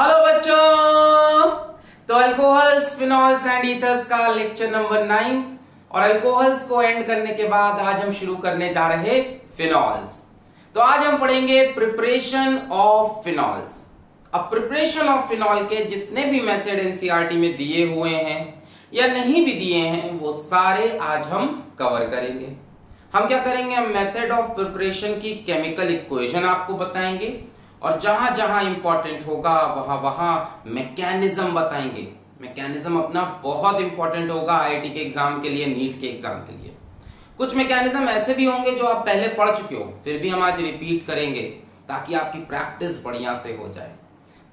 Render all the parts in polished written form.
Hello बच्चों। तो alcohols, phenols and ethers का लेक्चर नंबर 9 और अल्कोहल्स को एंड करने के बाद आज हम शुरू करने जा रहे फिनॉल्स। तो आज हम पढ़ेंगे प्रिपरेशन ऑफ फिनॉल्स। अब प्रिपरेशन ऑफ फिनॉल के जितने भी मेथड एनसीईआरटी में दिए हुए हैं या नहीं भी दिए हैं वो सारे आज हम कवर करेंगे। हम क्या करेंगे, हम मेथड ऑफ प्रिपरेशन की केमिकल इक्वेशन आपको बताएंगे और जहां जहां इंपॉर्टेंट होगा वहां वहां मैकेनिज्म बताएंगे। मैकेनिज्म अपना बहुत इंपॉर्टेंट होगा आईआईटी के एग्जाम के लिए, नीट के एग्जाम के लिए। कुछ मैकेनिज्म ऐसे भी होंगे जो आप पहले पढ़ चुके हो, फिर भी हम आज रिपीट करेंगे ताकि आपकी प्रैक्टिस बढ़िया से हो जाए।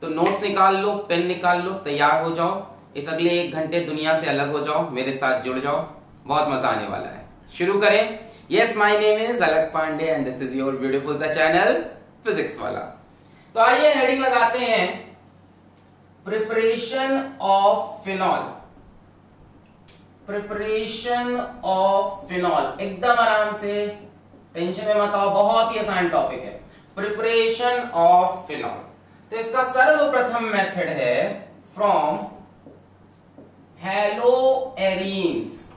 तो नोट्स निकाल लो, पेन निकाल लो, तैयार हो जाओ। इस अगले 1 घंटे दुनिया से अलग हो जाओ, मेरे साथ जुड़ जाओ, बहुत मजा आने वाला है। शुरू करें। Yes, my name is Alak Pandey and this is your beautiful सा चैनल फिजिक्स वाला। तो आइए हेडिंग लगाते हैं, preparation of phenol. Preparation of phenol, एकदम आराम से, टेंशन में मत आओ, बहुत ही आसान टॉपिक है। Preparation of phenol. तो इसका सर्वप्रथम मेथड है फ्रॉम हैलोएरीन्स।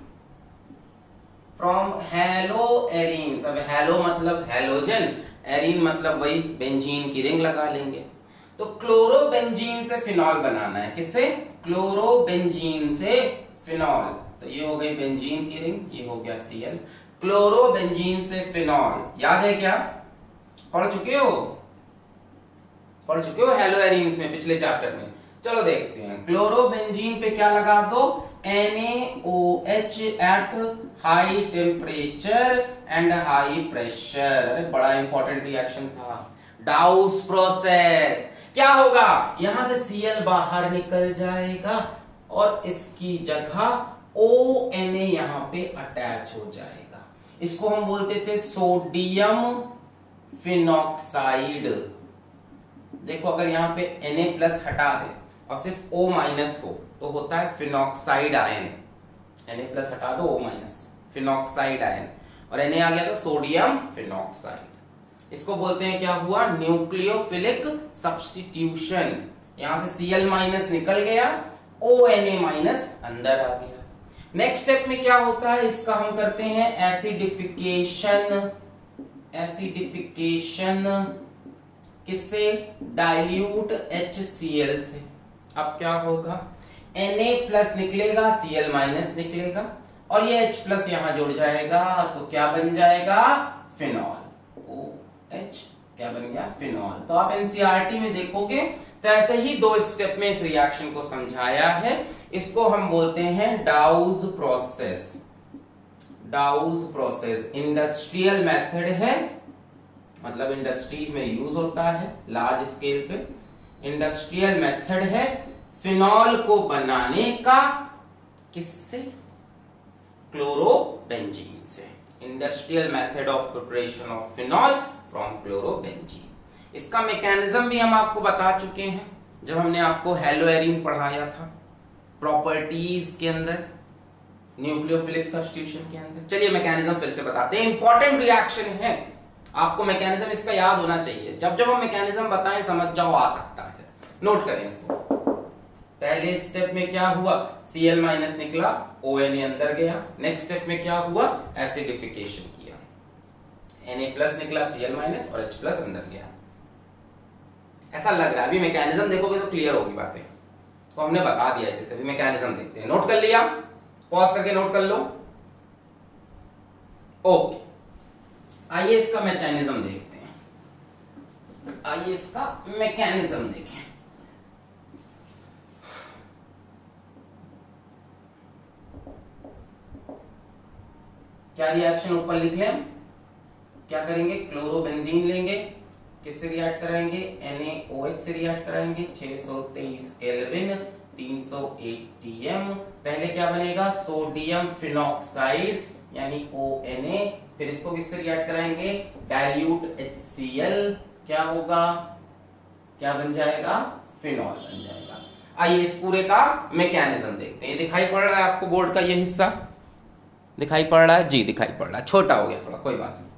फ्रॉम हैलोएरीन्स। अब हैलो मतलब हैलोजन, एरीन मतलब वही बेंजीन की रिंग लगा लेंगे। तो क्लोरोबेंजीन से फिनॉल बनाना है। किससे? क्लोरोबेंजीन से फिनॉल। तो ये हो गई बेंजीन की रिंग, ये हो गया Cl। क्लोरोबेंजीन से फिनॉल याद है क्या? पढ़ चुके हो? पढ़ चुके हो हैलोएरीन्स में, पिछले चैप्टर में। चलो देखते हैं। क्लोरोबेंजीन पे क्या लगा दो? NaOH at high temperature and high pressure. अरे बड़ा इंपॉर्टेंट रिएक्शन था, डाउस प्रोसेस। क्या होगा? यहां से Cl बाहर निकल जाएगा और इसकी जगह ONa यहां पे अटैच हो जाएगा। इसको हम बोलते थे सोडियम फिनॉक्साइड। देखो अगर यहां पे Na+ हटा दे और सिर्फ O- हो तो होता है फिनॉक्साइड आयन। Na+ हटा दो, O-, फिनॉक्साइड आयन, और Na आ गया तो सोडियम फिनॉक्साइड। इसको बोलते हैं, क्या हुआ? Nucleophilic substitution. यहां से Cl- निकल गया, ONa- अंदर आ गया। नेक्स्ट स्टेप में क्या होता है, इसका हम करते हैं एसिडिफिकेशन। एसिडिफिकेशन किससे? डाइल्यूट HCl से। अब क्या होगा? Na+ निकलेगा, Cl- निकलेगा और ये H+ यहां जुड़ जाएगा तो क्या बन जाएगा? फिनॉल। OH क्या बन गया? फिनॉल। तो आप एनसीईआरटी में देखोगे तो ऐसे ही 2 स्टेप में इस रिएक्शन को समझाया है। इसको हम बोलते हैं douse process. Douse process industrial method है, मतलब इंडस्ट्रीज में यूज होता है लार्ज स्केल पे। इंडस्ट्रियल मेथड है फिनॉल को बनाने का। किससे? क्लोरोबेंजीन से। Industrial method of preparation of phenol from chlorobenzene. इसका मैकेनिज्म भी हम आपको बता चुके हैं जब हमने आपको हैलोएरीन पढ़ाया था, प्रॉपर्टीज के अंदर, न्यूक्लियोफिलिक सब्स्टिट्यूशन के अंदर। चलिए मैकेनिज्म फिर से बताते हैं, इंपॉर्टेंट रिएक्शन है, आपको मैकेनिज्म इसका याद होना चाहिए। जब जब हम मैकेनिज्म बताएं समझ जाओ, आ सकता है। नोट करें इसको। पहले स्टेप में क्या हुआ? Cl- निकला, ONa अंदर गया। नेक्स्ट स्टेप में क्या हुआ? एसिडिफिकेशन किया, Na+ निकला, Cl- और H+ अंदर गया। ऐसा लग रहा है, अभी मैकेनिज्म देखोगे तो क्लियर होगी बातें। तो हमने बता दिया, इसे भी मैकेनिज्म देखते हैं। नोट कर लिया? पॉज करके नोट कर लो। ओके, आइए इसका मैकेनिज्म देखते हैं। आइए इसका मैकेनिज्म देखें। क्या रिएक्शन ऊपर लिख लें? क्या करेंगे? क्लोरोबेंजीन लेंगे, किससे रिएक्ट कराएंगे? NaOH से रिएक्ट कराएंगे, 623 केल्विन, 300 ATM। पहले क्या बनेगा? सोडियम फिनॉक्साइड यानी ONa। फिर इसको किससे रिएक्ट कराएंगे? Dilute HCl। क्या होगा? क्या बन जाएगा? फिनॉल बन जाएगा। आइए इस पूरे का मैकेनिज्म देखते हैं। दिखाई पड़ रहा है आपको बोर्ड का ये हिस्सा? दिखाई पड़ रहा है जी, दिखाई पड़ रहा है। छोटा हो गया थोड़ा, कोई बात नहीं।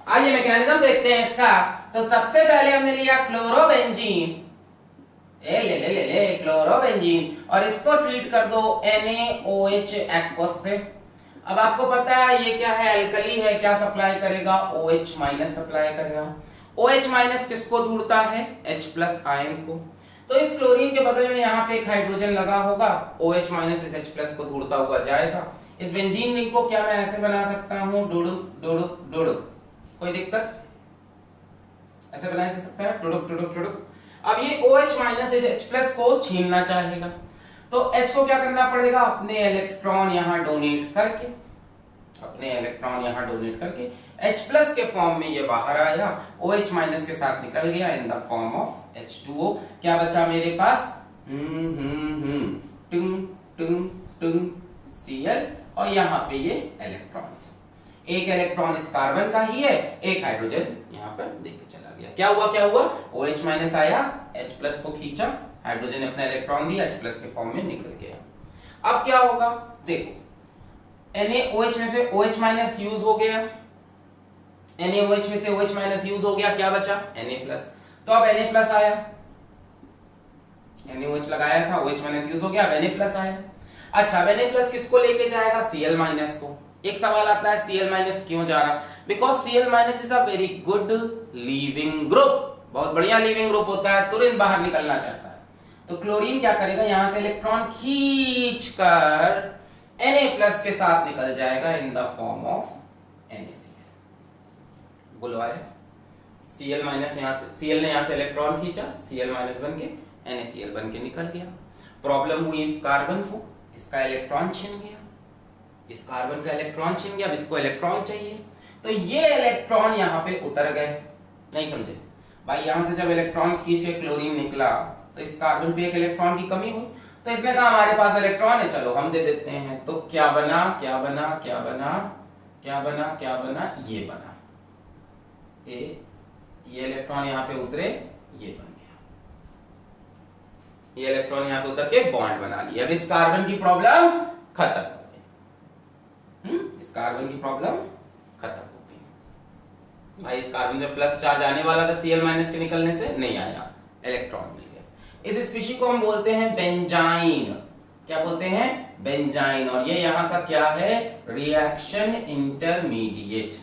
आइए मैकेनिज्म देखते हैं इसका। तो सबसे पहले हमने लिया क्लोरोबेंजीन, ले ले क्लोरोबेंजीन, और इसको ट्रीट कर दो NaOH एक्वस से। अब आपको पता है ये क्या है, अल्कली है, क्या सप्लाई करेगा, OH माइनस सप्लाई करेगा। OH माइनस किसको ढूंढता है, H+ आयन को। तो इस क्लोरीन के बगल में यहाँ पे एक हाइड्रोजन लगा होगा, OH माइनस इस H+ को ढूंढता हुआ जाएगा। इस बेंजीन रिंग को क्या मैं ऐसे बना सकता हूँ, डुडुक डुडुक डुडुक, कोई दिक्कत, ऐसे बना सकता है, डुडुक डुडुक डुडुक। अब ये OH माइनस इस H+ को छीनना चाहेगा, तो H को क्या करना पड़ेगा, अपने इलेक्ट्रॉन यहाँ डोनेट करके, अपने इलेक्ट्रॉन यहाँ डोनेट करके H+ के फॉर्म में ये बाहर आया, OH माइनस के साथ निकल गया in the form of H2O। क्या बचा मेरे पास, टुंग टुंग टुंग Cl, और यहाँ पे ये इलेक्ट्रॉन्स, एक इलेक्ट्रॉन इस कार्बन का ही है, एक हाइड्रोजन यहाँ पर देके चला गया। क्या हुआ, OH माइनस आया, H+ को खींचा, हाइड्रोजन ने अपना इलेक्ट्रॉन दिया, H+ के फॉर्म में निकल गया। अब क्या होगा, देखो NaOH में से OH माइनस यूज हो गया, NaOH में से OH माइनस यूज हो गया, क्या बचा, Na+। तो अब Na+ आया, NaOH लगाया था, OH माइनस यूज हो गया, अब Na+ आया। अच्छा, Na+ किसको लेके जाएगा, Cl माइनस को। एक सवाल आता है Cl माइनस क्यों जा रहा, because Cl minus is a very good leaving group, बहुत बढ़िया लीविंग ग्रुप होता है, तुरंत बाहर निकलना चाहता है। तो क्लोरीन क्या करेगा, यहां से इलेक्ट्रॉन खींचकर Na+ के साथ निकल जाएगा in the form of NaCl। बोलो आया, Cl माइनस यहां से, Cl ने यहां से इलेक्ट्रॉन खींचा, Cl माइनस बन के NaCl बन के निकल गया। प्रॉब्लम हुई इस कार्बन को, इसका इलेक्ट्रॉन छिन गया, इस कार्बन का इलेक्ट्रॉन छिन गया, अब इसको इलेक्ट्रॉन चाहिए, तो ये इलेक्ट्रॉन यहाँ पे उतर गए। नहीं समझे भाई, यहां से जब इलेक्ट्रॉन खींच के क्लोरीन निकला तो इस कार्बन पे एक इलेक्ट्रॉन की कमी हुई, तो इसने कहा हमारे पास इलेक्ट्रॉन है, चलो हम दे देते हैं। तो क्या बना, क्या बना, क्या बना, क्या बना, क्या बना, ये बना, ये इलेक्ट्रॉन यहाँ पे उतरे, ये बन गया, ये इलेक्ट्रॉन यहाँ पे उतर के बॉन्ड बना लिया। अब इस कार्बन की प्रॉब्लम खत्म हो गई, इस कार्बन की प्रॉब्लम खत्म हो गई। भाई इस कार्बन में प्लस चार्ज आने वाला था, Cl माइनस के निकलने से नहीं आया, इलेक्ट्रॉन मिल गया। इस स्पीशी को हम बोलते हैं बेंजाइन। क्या बोलते हैं, बेंजाइन। और ये यहाँ का क्या है, रिएक्शन इंटरमीडिएट।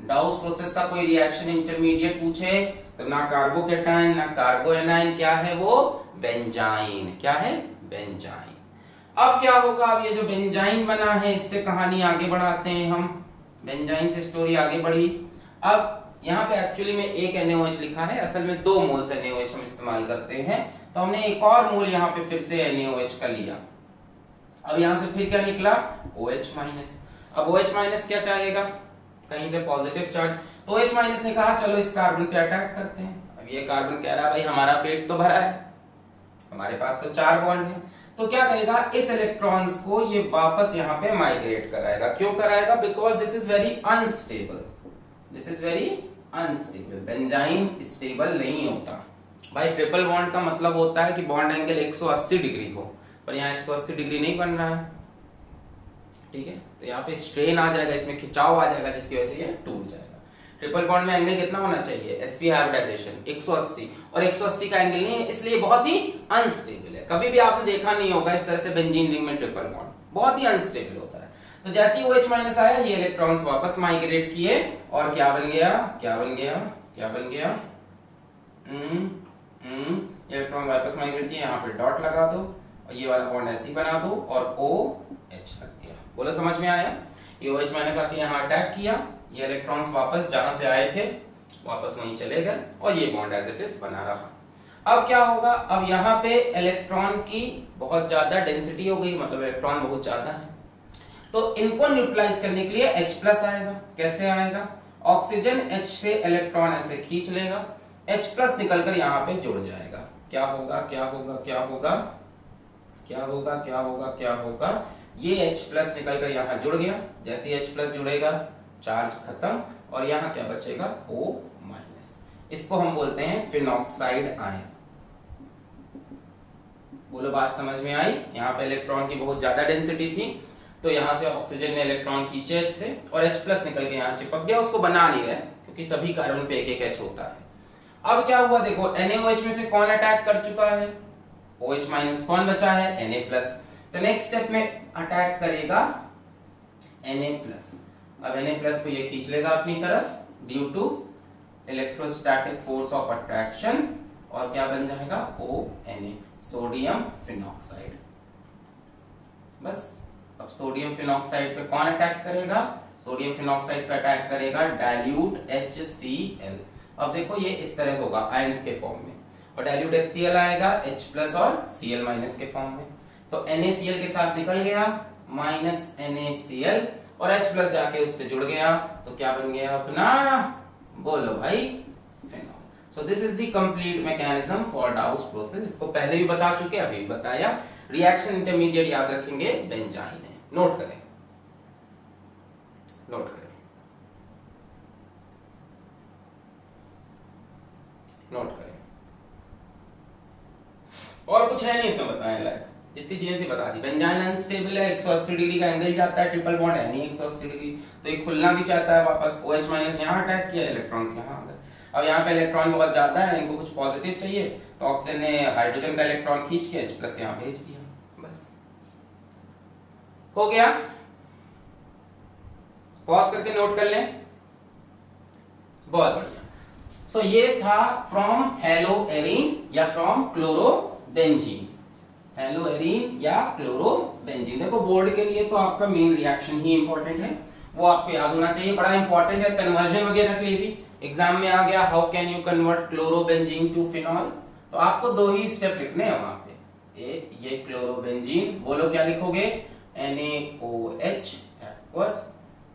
डाउस प्रोसेस का कोई रिएक्शन इंटरमीडिएट पूछे तो ना कार्बोकेटाइन ना कार्बोएनाइन, क्या है वो, बेंजाइन। क्या है, बेंजाइन। अब क्या होगा, अब ये जो बेंजाइन बना है इससे कहानी आगे बढ़ाते हैं हम, बेंजाइन से स्टोरी आगे बढ़ी। अब यहाँ पे एक्चुअली में एक NaOH लिखा है, असल में 2 मोल्स NaOH हम इस्तेमाल करते हैं, तो हमने एक और मोल यहाँ पे फिर से NaOH का लिया। अब यहाँ से फिर क्या निकला, OH माइनस। अब OH माइनस क्या चाहेगा, कहीं से पॉजिटिव चार्ज, तो OH माइनस ने कहा चलो इस कार्बन पे अटैक करते हैं। अब ये कार्बन कह रहा है भाई हमारा पेट तो भरा है, हमारे पास तो 4 बॉन्ड है, तो क्या करेगा, इस इलेक्ट्रॉन्स को ये वापस यहाँ पे माइग्रेट कराएगा। क्यों कराएगा, because this is very unstable, this is very unstable. Benzene stable नहीं होता भाई। ट्रिपल बॉन्ड का मतलब होता है कि बॉन्ड एंगल 180 डिग्री हो, पर यहाँ 180 डिग्री नहीं बन रहा है, ठीक है, तो यहाँ पे स्ट्रेन आ जाएगा, इसमें खिंचाव आ जाएगा, जिसकी वजह से ये टूट जाएगा। ट्रिपल बॉन्ड में एंगल कितना होना चाहिए, sp हाइब्रिडाइजेशन 180, और 180 का एंगल नहीं है, इसलिए बहुत ही अनस्टेबल है। कभी भी आपने देखा नहीं होगा इस तरह से बेंजीन रिंग में ट्रिपल बॉन्ड, बहुत ही अनस्टेबल होता है। तो जैसे ही OH माइनस आया, ये इलेक्ट्रॉन्स वापस माइग्रेट किए, और क्या बन गया, क्या बन गया, क्या बन गया, इलेक्ट्रॉन वापस माइग्रेट किए, यहाँ पे डॉट लगा दो, और ये वाला बॉन्ड ऐसे ही बना दो, और OH लग गया। बोलो समझ में आया। ये OH माइनस आके यहाँ अटैक किया, ये इलेक्ट्रॉन्स वापस जहां से आए थे वापस वहीं चले गए, और ये बॉन्ड एज इट इज बना रहा। अब क्या होगा, अब यहाँ पे इलेक्ट्रॉन की बहुत ज्यादा डेंसिटी हो गई, मतलब इलेक्ट्रॉन बहुत ज्यादा है, तो इनको न्यूट्रलाइज करने के लिए H+ आएगा। कैसे आएगा, ऑक्सीजन H से इलेक्ट्रॉन ऐसे खींच लेगा, H+ निकलकर यहाँ पे जुड़ जाएगा। क्या होगा, क्या होगा, क्या होगा, क्या होगा, क्या होगा, क्या होगा, ये H+ निकलकर यहाँ जुड़ गया। जैसे H+ जुड़ेगा, चार्ज खत्म, और यहाँ क्या बचेगा, O-। इसको हम बोलते हैं फिनॉक्साइड आयन। बोलो बात समझ में आई। यहाँ पे इलेक्ट्रॉन की बहुत ज्यादा डेंसिटी थी, तो यहाँ से ऑक्सीजन ने इलेक्ट्रॉन खींचे H से, और H+ निकल के यहाँ चिपक गया। उसको बना नहीं रहे क्योंकि सभी कार्बन पे एक एक H होता है। अब क्या हुआ, देखो NaOH में से कौन अटैक कर चुका है, OH माइनस कौन बचा है, Na प्लस। तो नेक्स्ट स्टेप में अटैक करेगा Na प्लस। अब Na प्लस को ये खींच लेगा अपनी तरफ due to electrostatic force of attraction, और क्या बन जाएगा, ONa, सोडियम फिनॉक्साइड। बस अब सोडियम फिनॉक्साइड पे कौन अटैक करेगा, सोडियम फिनॉक्साइड पे अटैक करेगा डाइल्यूट HCl। अब देखो ये इस तरह होगा आयंस के फॉर्म में, और डाइल्यूट HCl आएगा H प्लस और Cl माइनस के फॉर्म में। तो NaCl के साथ निकल गया माइनस NaCl, और H प्लस जाके उससे जुड़ गया, तो क्या बन गया अपना, बोलो भाई, phenol. So this is the complete mechanism for डाउस process. इसको पहले भी बता चुके, अभी भी बताया। रिएक्शन इंटरमीडिएट याद रखेंगे बेंजाइन है, नोट करें, नोट करें, नोट करें। और कुछ है नहीं इसमें बताने लायक, जितनी चीजें थी बता दी। बेंजाइन अनस्टेबल है, 180 डिग्री का एंगल जाता है, ट्रिपल बॉन्ड है नहीं 180 डिग्री, तो ये खुलना भी चाहता है वापस। OH माइनस यहाँ अटैक किया, इलेक्ट्रॉन्स यहाँ आ गए। अब यहाँ पे इलेक्ट्रॉन बहुत ज्यादा है, इनको कुछ पॉजिटिव चाहिए, तो ऑक्सीजन ने हाइड्रोजन का इलेक्ट्रॉन खींच के H प्लस यहाँ भेज दिया, बस हो गया। पॉज करके नोट कर लें, बहुत बढ़िया। सो ये था फ्रॉम हेलोएरीन या फ्रॉम क्लोरोबेंजीन, हेलोएरीन या क्लोरोबेंजीन। देखो बोर्ड के लिए तो आपका मेन रिएक्शन ही इंपॉर्टेंट है, वो आपको याद होना चाहिए, बड़ा इंपॉर्टेंट है। कन्वर्जन वगैरह के लिए भी एग्जाम में आ गया, how can you convert chlorobenzene to phenol, तो आपको 2 ही स्टेप लिखने हैं वहां पे। ये क्लोरोबेंजीन, बोलो क्या लिखोगे, NaOH aqueous,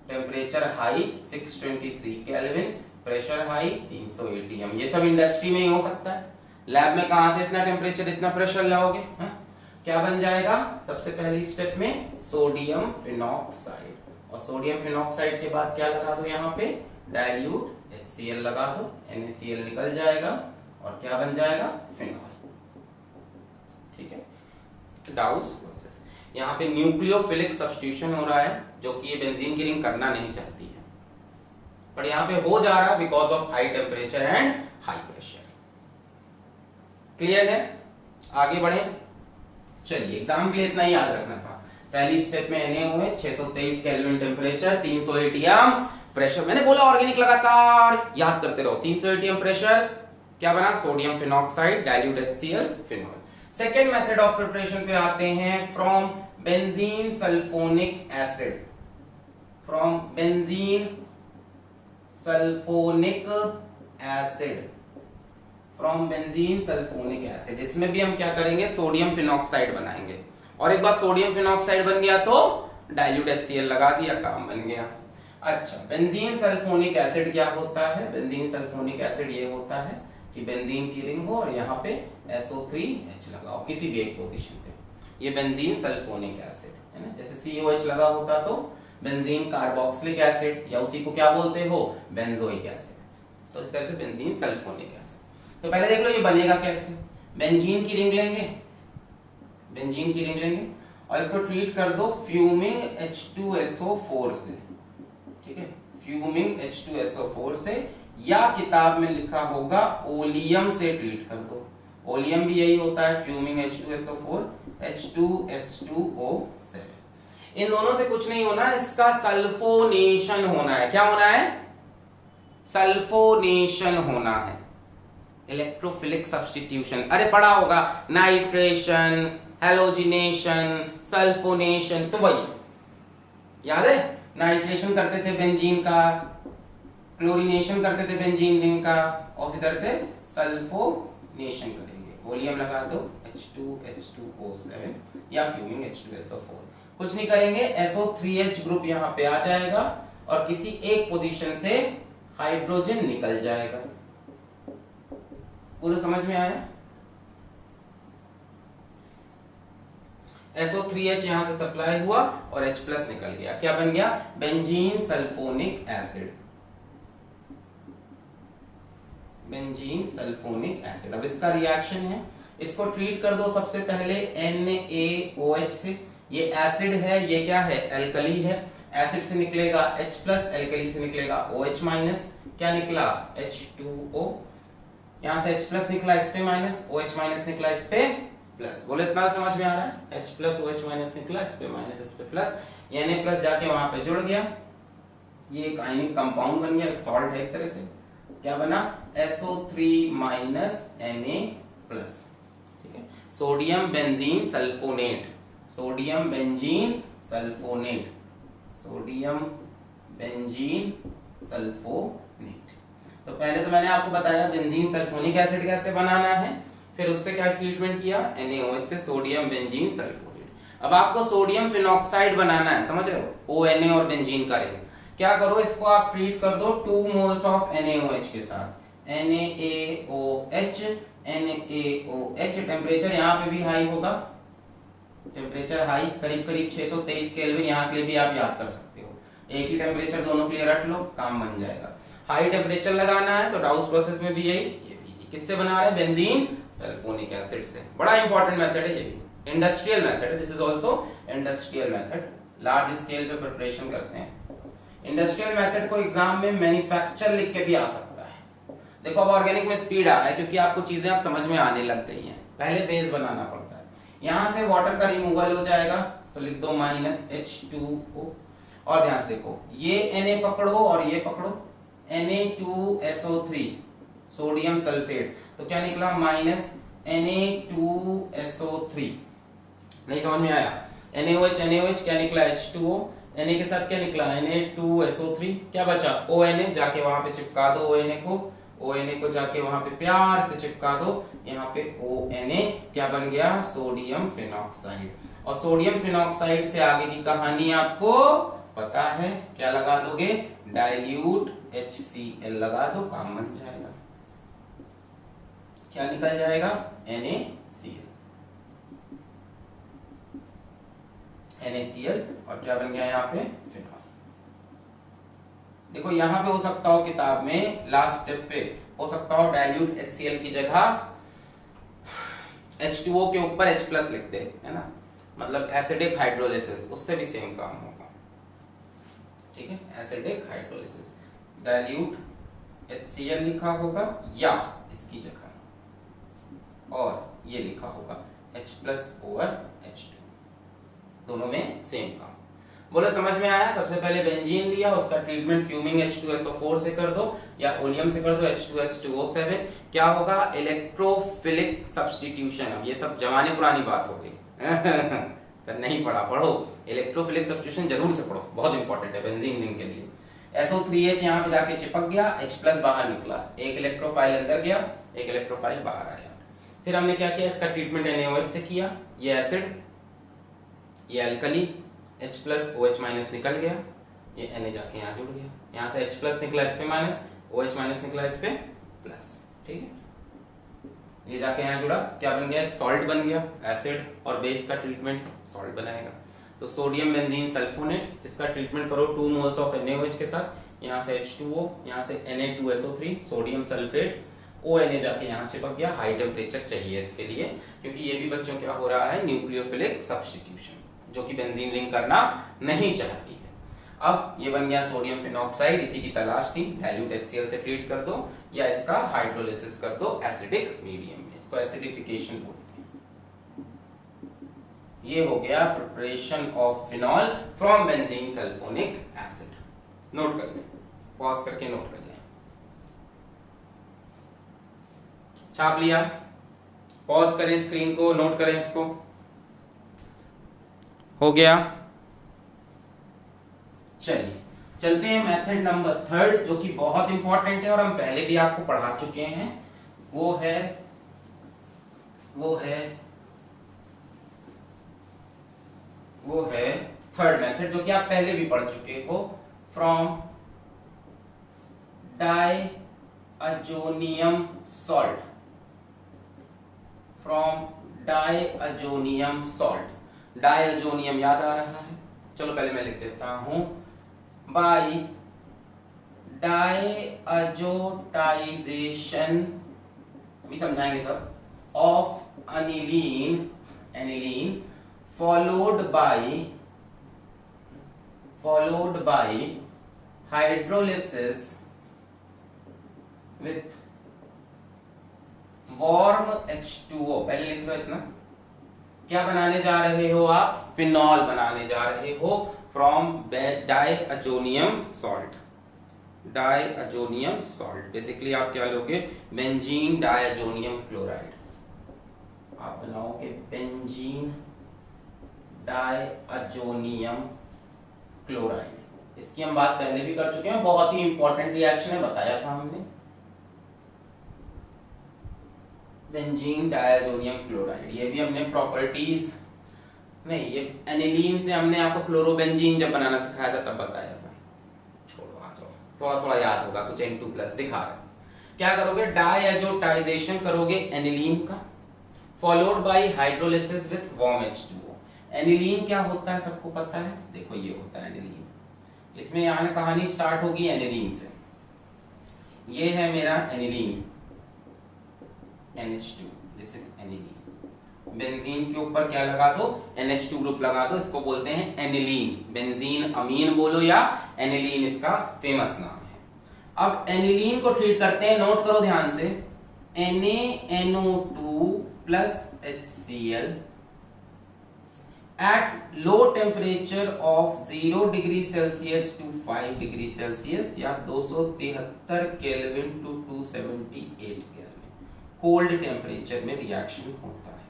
temperature high 623 kelvin, pressure high 300 atm। ये सब इंडस्ट्री में ही हो सकता है, लैब में कहां से इतना टेम्परेचर इतना प्रेशर लाओगे, है? क्या बन जाएगा, सबसे पहली स्टेप में सोडियम फिनॉक्साइड, और सोडियम फिनॉक्साइड के बाद क्या लगा दो, यहाँ पे डाइल्यूट HCl लगा दो, NaCl निकल जाएगा, और क्या बन जाएगा, फिनॉल। ठीक है, डाउस प्रोसेस। यहाँ पे न्यूक्लियोफिलिक सब्स्टिट्यूशन हो रहा है, जो कि ये बेंजीन की रिंग करना नहीं चाहती है, पर यहाँ पे हो जा रहा है because of high temperature and high pressure. Clear है, आगे बढ़े। चलिए एग्जाम के लिए इतना ही याद रखना था। पहली स्टेप में NaOH 623 kelvin temperature, 300 atm pressure, मैंने बोला ऑर्गेनिक लगातार याद करते रहो। 300 atm प्रेशर, क्या बना, sodium phenoxide, dilute HCl, phenol. Second method of preparation पे आते हैं, from benzene sulphonic acid, from benzene sulphonic acid, from benzene sulphonic acid. इसमें भी हम क्या करेंगे, सोडियम फिनॉक्साइड बनाएंगे, और एक बार सोडियम फिनॉक्साइड बन गया तो डाइल्यूट HCl लगा दिया, काम बन गया। अच्छा, बेंजीन सल्फोनिक एसिड क्या होता है, बेंजीन सल्फोनिक एसिड ये होता है कि बेंजीन की रिंग हो और यहाँ पे SO3H लगाओ किसी भी एक पोजीशन पे, ये बेंजीन सल्फोनिक एसिड है ना। जैसे COH लगा होता तो बेंजीन कार्बोक्सिलिक एसिड, या उसी को क्या बोलते हो, बेंजोइक एसिड। तो इस तरह से बेंजीन सल्फोनिक एसिड। तो पहले देख लो ये बनेगा कैसे, बेंजीन की रिंग लेंगे, बेंजीन की रिंग लेंगे और इसको ट्रीट कर दो फ्यूमिंग H2SO4 से, ठीक है, फ्यूमिंग H2SO4 से, या किताब में लिखा होगा ओलियम से ट्रीट कर दो। ओलियम भी यही होता है, फ्यूमिंग H2SO4, H2SO7। इन दोनों से कुछ नहीं होना, इसका सल्फोनेशन होना है। क्या होना है, सल्फोनेशन होना है, इलेक्ट्रोफिलिक सब्स्टिट्यूशन। अरे पढ़ा होगा, नाइट्रेशन, हेलोजिनेशन, सल्फोनेशन, तो वही याद है। नाइट्रेशन करते थे बेंजीन का, क्लोरीनेशन करते थे बेंजीन रिंग का, और उसी तरह से सल्फोनेशन करेंगे। ओलियम लगा दो H2S2O7 या फ्यूमिंग H2SO4, कुछ नहीं करेंगे, SO3H ग्रुप यहां पे आ जाएगा और किसी एक पोजीशन से हाइड्रोजन निकल जाएगा। पूरा समझ में आया। SO3H यहां से सप्लाई हुआ और H प्लस निकल गया, क्या बन गया, benzene sulphonic acid, benzene sulphonic acid. अब इसका रिएक्शन है, इसको ट्रीट कर दो सबसे पहले NaOH से। ये एसिड है, ये क्या है, एल्कली है, एसिड से निकलेगा H प्लस, एल्कली से निकलेगा OH माइनस, क्या निकला, H2O। यहां से H प्लस निकला, इस पे माइनस, OH माइनस निकला, इस पे प्लस। बोले इतना समझ में आ रहा है? H प्लस OH माइनस निकला, इस पे माइनस इस पे प्लस, Na प्लस जाके वहां पे जुड़ गया, ये एक आयनिक कंपाउंड बन गया, एक सॉल्ट है एक तरह से। क्या बना? SO3 minus Na plus. ठीक है, sodium benzene sulphonate, sodium benzene sulphonate, sodium benzene sulphonate. तो पहले तो मैंने आपको बताया बेंजीन सल्फोनिक एसिड कैसे बनाना है, फिर उससे क्या ट्रीटमेंट किया, NaOH से सोडियम बेंजीन सल्फोनेट। अब आपको सोडियम फिनॉक्साइड बनाना है, समझ रहे हो? ONA और बेंजीन का रिंग। क्या करो, इसको आप ट्रीट कर दो 2 मोल्स ऑफ NaOH के साथ, NaOH, NaOH। टेम्परेचर यहाँ पे भी हाई होगा, टेम्परेचर हाई करीब करीब 623 केल्विन, यहाँ के लिए भी आप याद कर सकते हो। एक ही टेम्परेचर दोनों के लिए रख लो, काम बन जाएगा। हाई टेम्परेचर लगाना है तो डाउस प्रोसेस में भी यही, किससे बना रहे हैं? बेंजीन सल्फोनिक एसिड से। बड़ा इंपॉर्टेंट मेथड है ये भी, इंडस्ट्रियल मेथड है, this is also industrial method, large scale पे प्रिपरेशन करते हैं। इंडस्ट्रियल मेथड को एग्जाम में मैन्युफैक्चर लिख के भी आ सकता है। देखो अब ऑर्गेनिक में स्पीड आ रहा है क्योंकि आपको चीजें अब समझ में आने लग गई हैं, पहले बेस बनाना पड़ता है। यहां से वाटर का रिमूवल हो जाएगा, तो लिख दो -H2O। और ध्यान से देखो, ये Na पकड़ो और ये पकड़ो, Na2SO3 सोडियम सल्फेट, तो क्या निकला? -Na2SO3। नहीं समझ में आया? NaOH NaOH क्या निकला? H2O। Na के साथ क्या निकला? Na2SO3। क्या बचा? ONA, जाके वहां पे चिपका दो ONA को जाके वहां पे प्यार से चिपका दो, यहाँ पे ONA क्या बन गया? Sodium phenoxide. और सोडियम फिनॉक्साइड से आगे की कहानी आपको पता है, क्या लगा दोगे? डाइल्यूट HCl लगा दो, काम बन जाएगा। क्या निकल जाएगा? NaCl और क्या बन गया यहाँ पे? फिनॉल। देखो यहाँ पे हो सकता हो किताब में लास्ट स्टेप पे हो सकता हो डाइल्यूट HCl की जगह H2O के ऊपर H प्लस लिख दे, है ना, मतलब एसिडिक हाइड्रोलिसिस, उससे भी सेम काम होगा। ठीक है, एसिडिक हाइड्रोलिसिस, डाइल्यूट HCl लिखा होगा या इसकी जगह और ये लिखा होगा H प्लस ओवर H2, दोनों में सेम काम। बोलो समझ में आया? सबसे पहले बेंजीन लिया, उसका ट्रीटमेंट फ्यूमिंग H2SO4 से कर दो या ओलियम से कर दो, H2S2O7। क्या होगा? Electrophilic substitution. अब ये सब जमाने पुरानी बात हो गई सर नहीं पढ़ा, पढ़ो, इलेक्ट्रोफिलिक सब्स्टिट्यूशन जरूर से पढ़ो, बहुत इंपॉर्टेंट है बेंजीन रिंग के लिए। SO3H यहाँ पे जाके चिपक गया, H प्लस बाहर निकला, एक इलेक्ट्रोफाइल अंदर गया, एक इलेक्ट्रोफाइल बाहर आया। फिर हमने क्या किया? इसका ट्रीटमेंट NaOH से किया, ये एसिड, ये alkali, H plus OH minus निकल गया, ये Na जाके यहाँ जुड़ गया, यहाँ से H प्लस निकला इस पे माइनस, OH माइनस निकला इस पे प्लस। ठीक है, ये जाके यहाँ जुड़ा, क्या बन गया? एक सॉल्ट बन गया, एसिड और बेस का ट्रीटमेंट सॉल्ट बनाएगा। तो सोडियम बेंजीन सल्फोनेट, इसका ट्रीटमेंट करो 2 मोल्स ऑफ NaOH के साथ, यहाँ से H2O, यहाँ से Na2SO3 सोडियम सल्फेट, ONA जाके यहाँ चिपक गया। हाई टेम्परेचर चाहिए इसके लिए, क्योंकि ये भी बच्चों क्या हो रहा है? न्यूक्लियोफिलिक सब्स्टिट्यूशन, जो कि बेंजीन रिंग करना नहीं चाहती है। अब ये बन गया सोडियम फिनॉक्साइड, इसी की तलाश थी, डाइल्यूट HCl से ट्रीट कर दो या इसका हाइड्रोलिसिस कर दो एसिडिक मीडियम में, इसको एसिडिफिकेशन बोलते हैं। ये हो गया preparation of phenol from benzene sulphonic acid. Note कर लें, पॉज करके नोट कर लें। छाप लिया? पॉज करें स्क्रीन को, नोट करें इसको। हो गया? चलिए चलते हैं मेथड नंबर 3, जो कि बहुत इंपॉर्टेंट है और हम पहले भी आपको पढ़ा चुके हैं। वो है थर्ड मेथड, जो कि आप पहले भी पढ़ चुके हो, from diazonium salt, from diazonium salt. डाइअजोनियम याद आ रहा है? चलो पहले मैं लिख देता हूं, बाई डाइअजोटाइजेशन, अभी समझाएंगे सब, of aniline followed by hydrolysis with warm H2O। पहले लिख लो इतना, क्या बनाने जा रहे हो आप? फिनॉल बनाने जा रहे हो from diazonium salt. Diazonium salt basically आप क्या लोगे? Benzene diazonium chloride. आप बनाओगे बेंजीन डाइअजोनियम क्लोराइड। इसकी हम बात पहले भी कर चुके हैं, बहुत ही इंपॉर्टेंट रिएक्शन है, बताया था हमने। बेंजीन डाइअजोनियम क्लोराइड, ये भी हमने प्रॉपर्टीज नहीं, ये एनिलीन से हमने आपको क्लोरोबेंजीन जब बनाना सिखाया था तब बताया था। छोड़ो, आ जाओ, थोड़ा थोड़ा याद होगा, कुछ N2+ दिखा रहा है। क्या करोगे? डाइअजोटाइजेशन करोगे एनिलीन का, followed by hydrolysis with warm H2O। Aniline क्या होता है सबको पता है, देखो ये होता है एनिलीन। इसमें यहां कहानी स्टार्ट होगी एनिलीन से। ये है मेरा aniline NH2, this is aniline. Benzene के ऊपर क्या लगा दो? NH2 ग्रुप लगा दो, इसको बोलते हैं एनिलीन। बेंजीन अमीन बोलो या एनिलीन इसका फेमस नाम है। अब एनिलीन को ट्रीट करते हैं, नोट करो ध्यान से, NaNO2 plus HCl at low temperature of 0 degree Celsius to 5 degree Celsius या 273 Kelvin to 278 Kelvin cold temperature में रिएक्शन होता है।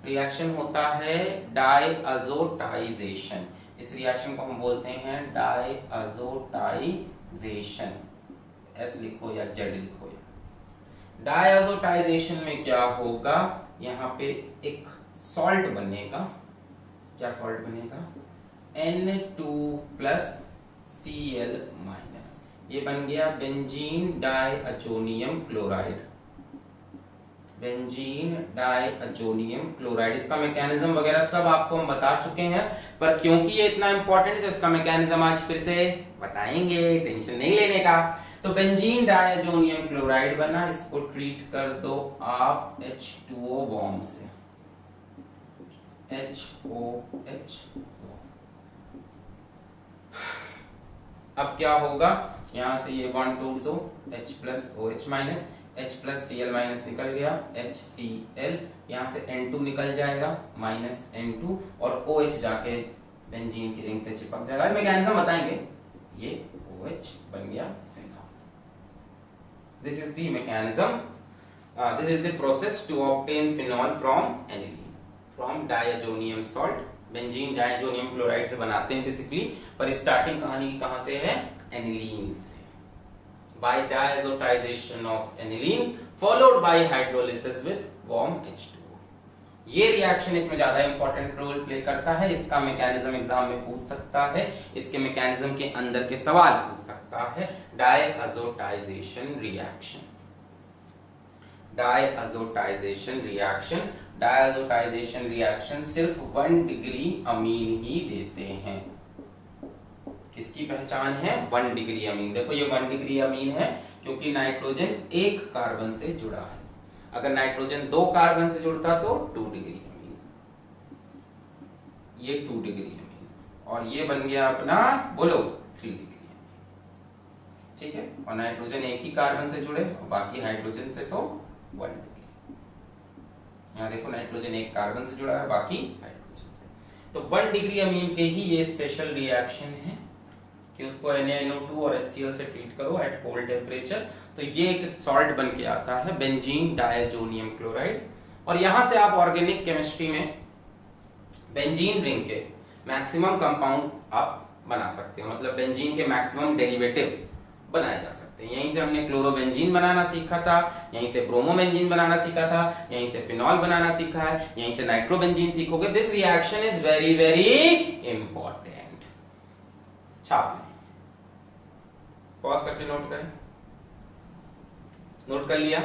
रिएक्शन होता है डाइअजोटाइजेशन। इस रिएक्शन को हम बोलते हैं डाइअजोटाइजेशन। एस लिखो या जेड लिखो। या डाइअजोटाइजेशन में क्या होगा? यहां पे एक सॉल्ट बनेगा। क्या सॉल्ट बनेगा? N2 + Cl-। ये बन गया benzene diazonium chloride. Benzene diazonium chloride. इसका मैकेनिज्म वगैरह सब आपको हम बता चुके हैं, पर क्योंकि ये इतना इंपॉर्टेंट है तो इसका मैकेनिज्म आज फिर से बताएंगे, टेंशन नहीं लेने का। तो बेंजीन डाइअजोनियम क्लोराइड बना, इसको ट्रीट कर दो आप H2O वार्म से। HOH। अब क्या होगा? यहां से ये बॉन्ड तोड़ दो, H+OH-, H+Cl- निकल गया, HCl, यहां से N2 निकल जाएगा, -N2, और OH जाके बेंजीन की रिंग से चिपक जाएगा। मैकेनिज्म बताएंगे। ये OH बन गया phenol. This is the mechanism, this is the process to obtain phenol from aniline, from diazonium salt. Benzene diazonium chloride से बनाते हैं बेसिकली, पर स्टार्टिंग कहानी की कहां से है? एनिलीन से। by diazotization of aniline followed by hydrolysis with warm H2O। ये रिएक्शन इसमें ज्यादा इंपॉर्टेंट रोल प्ले करता है। इसका मैकेनिज्म एग्जाम में पूछ सकता है, इसके मैकेनिज्म के अंदर के सवाल पूछ सकता है। डाइअजोटाइजेशन रिएक्शन। डाइअजोटाइजेशन रिएक्शन, डाइअजोटाइजेशन रिएक्शन सिर्फ 1 डिग्री अमीन ही देते हैं। किसकी पहचान है? 1 डिग्री अमीन। देखो ये 1 डिग्री अमीन है क्योंकि नाइट्रोजन 1 कार्बन से जुड़ा है। अगर नाइट्रोजन 2 कार्बन से जुड़ता तो 2 डिग्री अमीन। ये 2 डिग्री अमीन, और ये बन गया अपना, बोलो, 3 डिग्री अमीन। ठीक है, और नाइट्रोजन 1 ही कार्बन से जुड़े और बाकी हाइड्रोजन से तो 1 डिग्री। यहां देखो नाइट्रोजन 1 कार्बन से जुड़ा है, बाकी हाइड्रोजन से। तो 1 डिग्री अमीन के ही ये स्पेशल रिएक्शन है कि उसको NaNO2 और HCl से ट्रीट करो एट कोल्ड टेम्परेचर, तो ये एक सॉल्ट बन के आता है बेंजीन डाइअजोनियम क्लोराइड। और यहां से आप ऑर्गेनिक केमिस्ट्री में बेंजीन रिंग के मैक्सिमम कंपाउंड आप बना सकते हो, मतलब बेंजीन के मैक्सिमम डेरिवेटिव्स बनाए जा सकते हैं। यहीं से हमने क्लोरोबेंजीन बनाना सीखा था, यहीं से ब्रोमोबेंजीन बनाना सीखा था, यहीं से फिनॉल बनाना सीखा है, यहीं से नाइट्रोबेंजीन सीखोगे। This reaction is very very important. छाप लें, पॉज करके नोट करें। नोट कर लिया?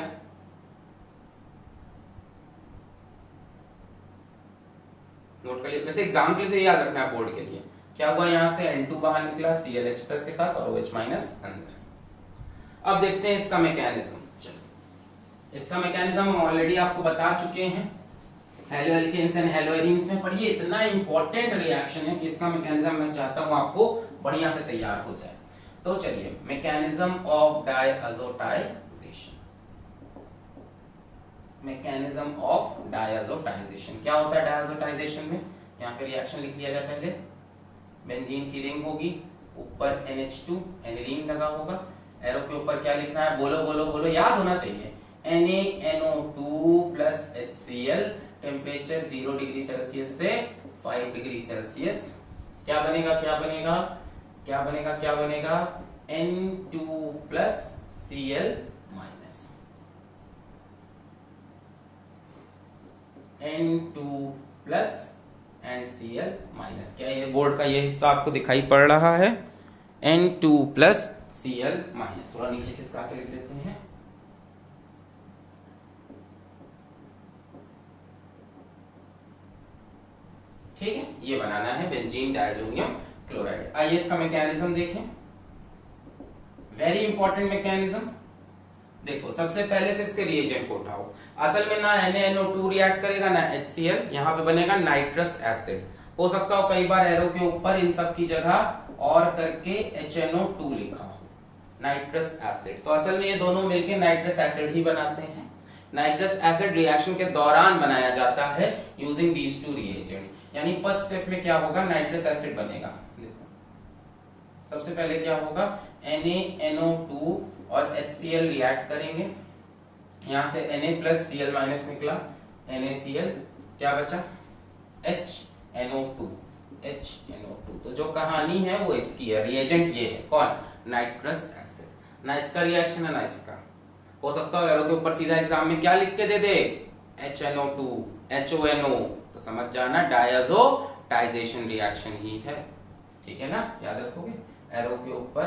नोट कर लिया? वैसे एग्जाम के लिए याद रखना है, बोर्ड के लिए। क्या हुआ? यहां से N2 बाहर निकला ClH+ के साथ और OH- अंदर। अब देखते हैं इसका मैकेनिज्म। चलो, इसका मैकेनिज्म हम ऑलरेडी आपको बता चुके हैं halo alkanes and halo arenes में, पर ये इतना इंपॉर्टेंट रिएक्शन है कि इसका मैकेनिज्म मैं चाहता हूं आपको बढ़िया से तैयार हो जाए। तो चलिए, mechanism of diazotization. Mechanism of diazotization. क्या होता है डायजोटाइजेशन में? यहाँ पे रिएक्शन लिख लिया जाए पहले। बेंजीन की रिंग होगी, ऊपर NH2 एनिलीन लगा होगा। एरो के ऊपर क्या लिखना है? बोलो बोलो बोलो, याद होना चाहिए। NaNO2 plus HCl, temperature 0 degree Celsius से 5 डिग्री सेल्सियस। क्या बनेगा क्या बनेगा क्या बनेगा क्या बनेगा? N2 plus Cl minus, N2 plus and Cl minus. क्या ये बोर्ड का ये हिस्सा आपको दिखाई पड़ रहा है? N2 plus Cl minus. थोड़ा नीचे खिसका के लिख देते हैं। ठीक है, ये बनाना है बेंजीन डायजोनियम क्लोराइड। आइए इसका मैकेनिज्म देखें। Very important mechanism. देखो सबसे पहले तो इसके रिएजेंट को उठाओ। असल में ना NaNO2 रिएक्ट करेगा ना HCl, यहाँ पे बनेगा नाइट्रस एसिड। हो सकता हो कई बार एरो के ऊपर इन सब की जगह और करके HNO2 लिखा हो, नाइट्रस एसिड। तो असल में ये दोनों मिलके नाइट्रस एसिड ही बनाते हैं। नाइट्रस एसिड रिएक्शन के दौरान बनाया जाता है यूजिंग दीज टू रिएजेंट। यानी फर्स्ट स्टेप में क्या होगा? नाइट्रस एसिड बनेगा। देखो सबसे पहले क्या होगा? NaNO2 और HCl रिएक्ट करेंगे। यहां से Na प्लस Cl माइनस निकला, NaCl, क्या बचा? HNO2। तो जो कहानी है वो इसकी है, रिएजेंट ये है। कौन? Nitrous acid. ना इसका रिएक्शन है ना इसका। हो सकता है एरो के ऊपर सीधा एग्जाम में क्या लिख के दे दे? HNO2 HONO, तो समझ जाना डायजोटाइजेशन रिएक्शन ही है। ठीक है ना, याद रखोगे। एरो के ऊपर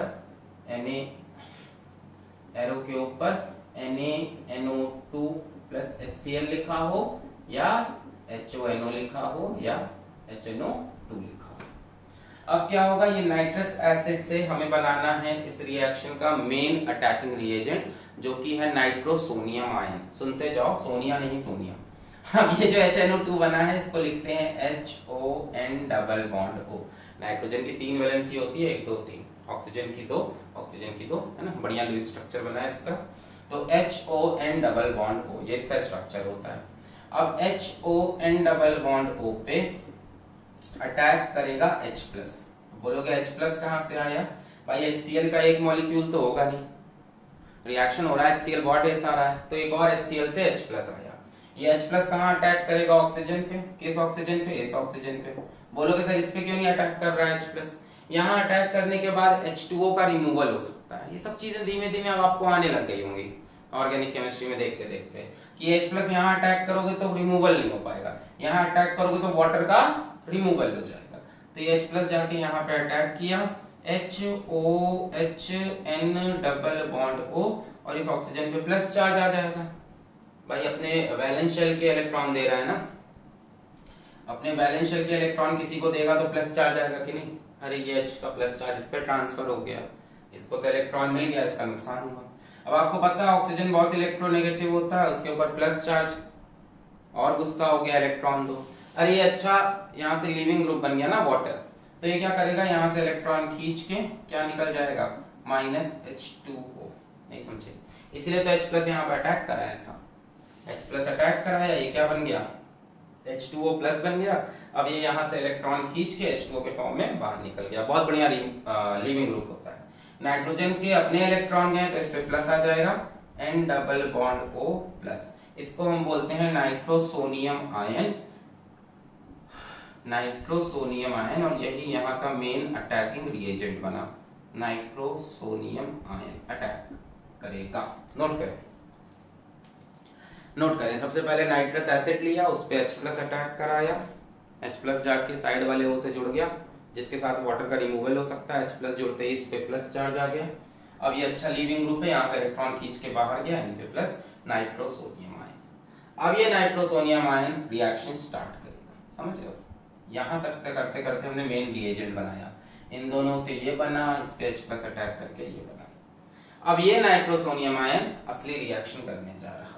NaNO2 प्लस HCl लिखा हो या HONO लिखा हो या HNO2 लिखा हो। अब क्या होगा? ये नाइट्रस एसिड से हमें बनाना है इस रिएक्शन का मेन अटैकिंग रिएजेंट, जो कि है नाइट्रोसोनियम आयन। सुनते जाओ, सोनिया नहीं सोनिया। अब ये जो HNO2 बना है इसको लिखते हैं HON double bond O। Nitrogen की 3 वैलेंसी होती है, 1 2 3, ऑक्सीजन की 2, है ना। बढ़िया लुईस स्ट्रक्चर बना है इसका। तो HON डबल बॉन्ड O, ये इसका स्ट्रक्चर होता है। अब HON डबल बॉन्ड O पे अटैक करेगा H+। बोलोगे H+ कहां से आया? भाई HCl का एक मॉलिक्यूल तो होगा नहीं, रिएक्शन हो रहा है, HCl बहुत ढेर सारा है, तो एक और HCl से H+ आया। ये H+ कहां अटैक करेगा? ऑक्सीजन पे। किस ऑक्सीजन पे? इस ऑक्सीजन पे। बोलोगे सर इस पे क्यों नहीं अटैक कर रहा है H+? यहाँ अटैक करने के बाद H2O का रिमूवल हो सकता है। ये सब चीजें धीमे धीमे अब आपको आने लग गई होंगी ऑर्गेनिक केमिस्ट्री में देखते देखते, कि H+ यहाँ अटैक करोगे तो रिमूवल नहीं हो पाएगा, यहाँ अटैक करोगे तो वाटर का रिमूवल हो जाएगा। तो ये H+ जाके यहाँ पे अटैक किया, HOHN डबल बॉन्ड O, और इस ऑक्सीजन पे प्लस चार्ज आ जाएगा। भाई अपने वैलेंस शेल के इलेक्ट्रॉन दे रहा है ना, अपने वैलेंस शेल के इलेक्ट्रॉन किसी को देगा तो प्लस चार्ज आएगा कि नहीं? अरे ये H का प्लस चार्ज इस पे ट्रांसफर हो गया, इसको तो इलेक्ट्रॉन मिल गया, इसका नुकसान हुआ। अब आपको पता है ऑक्सीजन बहुत इलेक्ट्रोनेगेटिव होता है, उसके ऊपर प्लस चार्ज, और गुस्सा हो गया, इलेक्ट्रॉन दो। अरे ये अच्छा यहाँ से लीविंग ग्रुप बन गया ना वाटर, तो ये क्या करेगा? यहाँ से इलेक्ट्रॉन खींच के क्या निकल जाएगा? -H2O। नहीं समझे? इसलिए तो H+ यहाँ पे अटैक कराया था, H+ अटैक कराया, ये क्या बन गया? H2O प्लस बन गया। अब ये यहाँ से इलेक्ट्रॉन खींच के H2O के फॉर्म में बाहर निकल गया। बहुत बढ़िया लीविंग ग्रुप होता है। नाइट्रोजन के अपने इलेक्ट्रॉन गए तो इस पे प्लस आ जाएगा, N double bond O plus. इसको हम बोलते हैं नाइट्रोसोनियम आयन, और यही यहाँ का मेन अटैकिंग रिएजेंट बना। नाइट्रोसोनियम आयन अटैक करेगा। नोट करें सबसे पहले नाइट्रस एसिड लिया, उस पे H+ अटैक कराया, H+ जाके साइड वाले O से जुड़ गया, जिसके साथ वाटर का रिमूवल हो सकता है। H+ जुड़ते ही इस पे प्लस चार्ज आ गया। अब ये अच्छा लीविंग ग्रुप है, यहाँ से इलेक्ट्रॉन खींच के बाहर गया, इन पे प्लस नाइट्रोसोनियम आयन। अब ये नाइट्रोसोनियम आयन रिएक्शन स्टार्ट करेगा, समझ रहे हो? यहाँ से करते करते हमने मेन रिएजेंट बनाया, इन दोनों से ये बना, इस पे H+ अटैक करके ये बना। अब ये नाइट्रोसोनियम आयन असली रिएक्शन करने जा रहा है।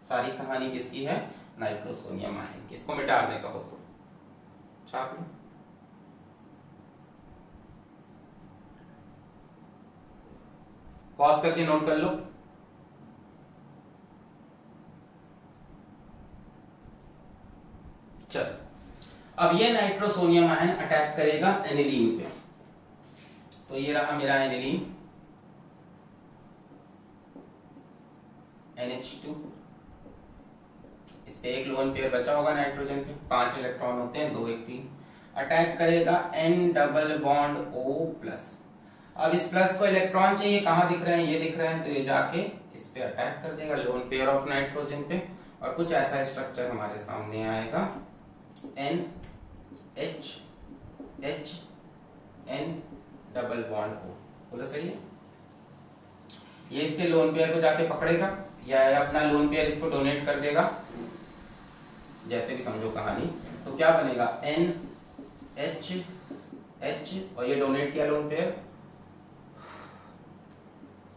सारी कहानी किसकी है? नाइट्रोसोनियम आयन की। इसको मिटाने का हो तो छाप लो। पॉज करके नोट कर लो। चल, अब ये नाइट्रोसोनियम आयन अटैक करेगा एनिलीन पे। तो ये रहा मेरा एनिलीन NH2, इस पे एक लोन पेयर बचा होगा नाइट्रोजन पे, 5 इलेक्ट्रॉन होते हैं, 2 1 3, अटैक करेगा N डबल बॉन्ड O+। अब इस प्लस को इलेक्ट्रॉन चाहिए, कहां दिख रहे हैं, ये दिख रहे हैं, तो ये जाके इस पे अटैक कर देगा लोन पेयर ऑफ नाइट्रोजन पे, और कुछ ऐसा स्ट्रक्चर हमारे सामने आएगा NH N double bond O। बोलो सही है? ये इसके लोन पेयर को जाके पकड़ेगा या अपना लोन पेयर इसको डोनेट कर देगा, जैसे भी समझो कहानी। तो क्या बनेगा NH और ये डोनेट किया lone pair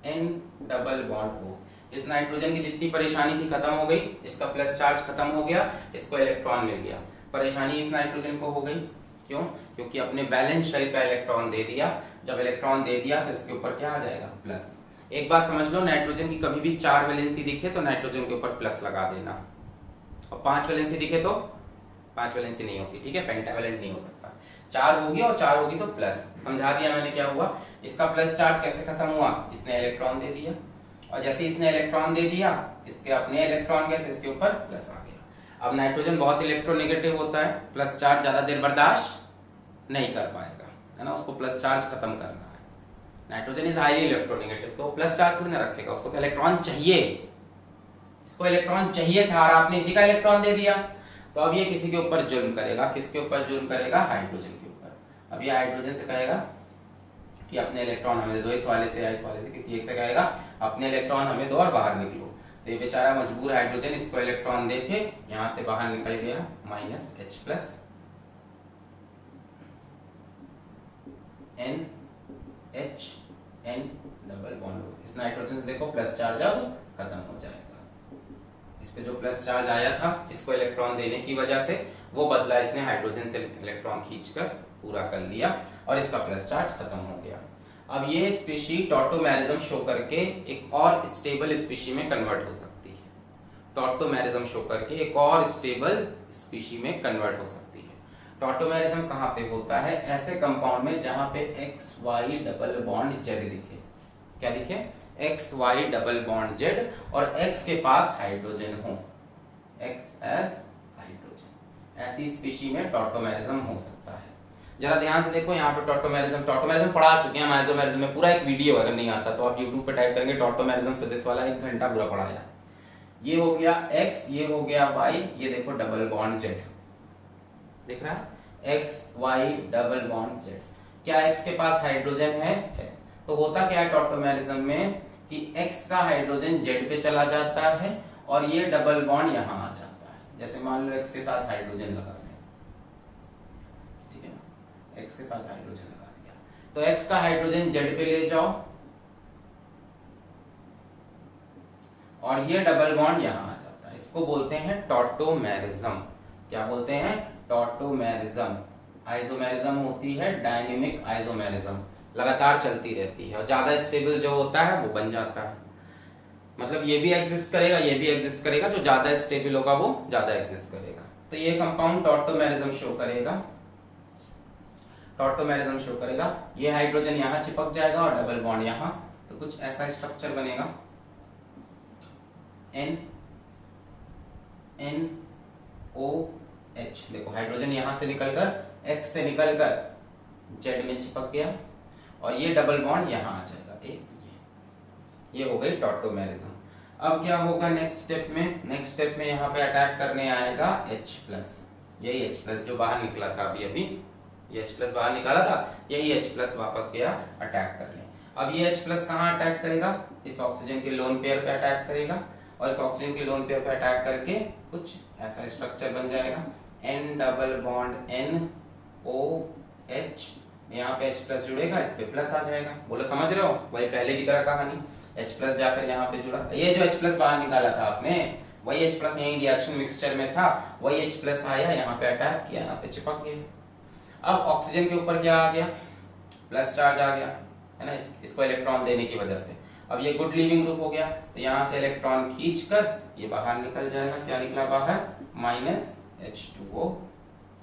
N double bond O। इस नाइट्रोजन की जितनी परेशानी थी खत्म हो गई, इसका प्लस चार्ज खत्म हो गया, इसको इलेक्ट्रॉन मिल गया। परेशानी इस नाइट्रोजन को हो गई, क्यों? क्योंकि अपने वैलेंस शेल का इलेक्ट्रॉन दे दिया। जब इलेक्ट्रॉन दे दिया तो इसके ऊपर क्या आ जाएगा, प्लस। एक बात समझ लो, नाइट्रोजन की कभी भी 4 वैलेंसी दिखे तो नाइट्रोजन के ऊपर प्लस लगा देना, और 5 वैलेंसी दिखे तो 5 वैलेंसी नहीं होती, ठीक है, पेंटावैलेंट नहीं हो सकता। 4 होगी और 4 होगी तो प्लस। समझा दिया मैंने क्या हुआ। इसका प्लस चार्ज कैसे खत्म हुआ, इसने इलेक्ट्रॉन दे दिया, और जैसे इसने इलेक्ट्रॉन दे दिया, इसके अपने इलेक्ट्रॉन गए तो इसके ऊपर प्लस आ गया। अब नाइट्रोजन बहुत इलेक्ट्रोनेगेटिव होता है, प्लस चार्ज ज्यादा देर बर्दाश्त नहीं कर पाएगा, है ना, उसको प्लस चार्ज खत्म करना है। नाइट्रोजन इज हाईली इलेक्ट्रोनेगेटिव, तो प्लस चार्ज थोड़ी ना रखेगा, उसको तो इलेक्ट्रॉन चाहिए, इसको इलेक्ट्रॉन चाहिए था और आपने इसी का इलेक्ट्रॉन दे दिया। तो अब ये किसी के ऊपर जुर्म करेगा, किसके ऊपर जुर्म करेगा, हाइड्रोजन के ऊपर। अब ये हाइड्रोजन से कहेगा कि अपने इलेक्ट्रॉन हमें दो, इस वाले से या इस वाले से किसी एक से कहेगा अपने इलेक्ट्रॉन हमें दो और बाहर निकलो। तो ये बेचारा मजबूर हाइड्रोजन इसको इलेक्ट्रॉन देके यहां से बाहर निकल गया -H+ NH N double bond. इस नाइट्रोजन से देखो प्लस चार्ज अब खत्म हो जाएगा। इस पे जो प्लस चार्ज आया था इसको इलेक्ट्रॉन देने की वजह से, वो बदला इसने हाइड्रोजन से इलेक्ट्रॉन खींचकर पूरा कर लिया और इसका प्लस चार्ज खत्म हो गया। अब ये स्पीशी टॉटोमेरिज्म शो करके एक और स्टेबल स्पीशी में कन्वर्ट हो सकती है। टॉटोमेरिज्म शो करके एक और स्टेबल स्पीशी में कन्वर्ट हो सकती है। टॉटोमेरिज्म कहां पे होता है, ऐसे कंपाउंड में जहां पे XY डबल बॉन्ड Z दिखे। क्या दिखे, XY डबल बॉन्ड Z और X के पास हाइड्रोजन हो, X एज हाइड्रोजन, ऐसी स्पीशी में टॉटोमेरिज्म हो सकता है। जरा ध्यान से देखो यहाँ पे टॉटोमेरिज्म पढ़ा चुके हैं हम आइसोमेरिज्म में, पूरा एक वीडियो अगर नहीं आता तो आप YouTube पे टाइप करेंगे टॉटोमेरिज्म फिजिक्स वाला, 1 घंटा पूरा पढ़ाया। ये हो गया X, ये हो गया Y, ये देखो डबल बॉन्ड Z दिख रहा है, XY डबल बॉन्ड Z। क्या X के पास हाइड्रोजन है? तो होता क्या है टॉटोमेरिज्म में कि X का हाइड्रोजन Z पे चला जाता है और ये डबल बॉन्ड यहां आ जाता है। जैसे मान लो X के साथ हाइड्रोजन लगा दें, ठीक है ना, X के साथ हाइड्रोजन लगा दिया, तो X का हाइड्रोजन Z पे ले जाओ और ये डबल बॉन्ड यहां आ जाता है। इसको बोलते हैं टॉटोमेरिज्म। क्या बोलते हैं, टॉटोमेरिज्म। आइसोमेरिज्म होती है डायनेमिक आइसोमेरिज्म, लगातार चलती रहती है और ज्यादा स्टेबल जो होता है वो बन जाता है। मतलब ये भी एग्जिस्ट करेगा, ये भी एग्जिस्ट करेगा, जो ज्यादा स्टेबल होगा वो ज्यादा एग्जिस्ट करेगा। तो ये कंपाउंड टॉटोमेरिज्म शो करेगा, टॉटोमेरिज्म शो करेगा। ये हाइड्रोजन यहां चिपक जाएगा और डबल बॉन्ड यहां, तो कुछ ऐसा स्ट्रक्चर बनेगा NOH। देखो हाइड्रोजन यहां से निकलकर X से निकलकर Z में चिपक गया और ये डबल बॉन्ड यहां आ जाएगा, ये हो गई टॉटोमेरिज्म। अब क्या होगा नेक्स्ट स्टेप में, नेक्स्ट स्टेप में यहाँ पे अटैक करने आएगा H+, यही H+ जो बाहर निकला था अभी ये H+ बाहर निकाला था, यही H+ वापस गया अटैक करने। अब ये H+ कहाँ अटैक करेगा, इस ऑक्सीजन के लोन पेयर पे अटैक करेगा और इस ऑक्सीजन के लोन पेयर पे अटैक करके कुछ ऐसा स्ट्रक्चर बन जाएगा N डबल बॉन्ड NOH। यहाँ पे H+ जुड़ेगा, इस पे प्लस आ जाएगा। बोलो समझ रहे हो, वही पहले की तरह कहानी, H+ जाकर यहाँ पे जुड़ा, ये जो H+ बाहर निकाला था आपने, वही H+ यही रिएक्शन मिक्सचर में था, वही H+ आया यहाँ पे अटैक किया, यहाँ पे चिपक गया। अब ऑक्सीजन के ऊपर क्या आ गया, प्लस चार्ज आ गया, है ना, इसको इलेक्ट्रॉन देने की वजह से। अब ये गुड लीविंग ग्रुप हो गया, तो यहाँ से इलेक्ट्रॉन खींचकर ये बाहर निकल जाएगा। क्या निकला बाहर, H2O,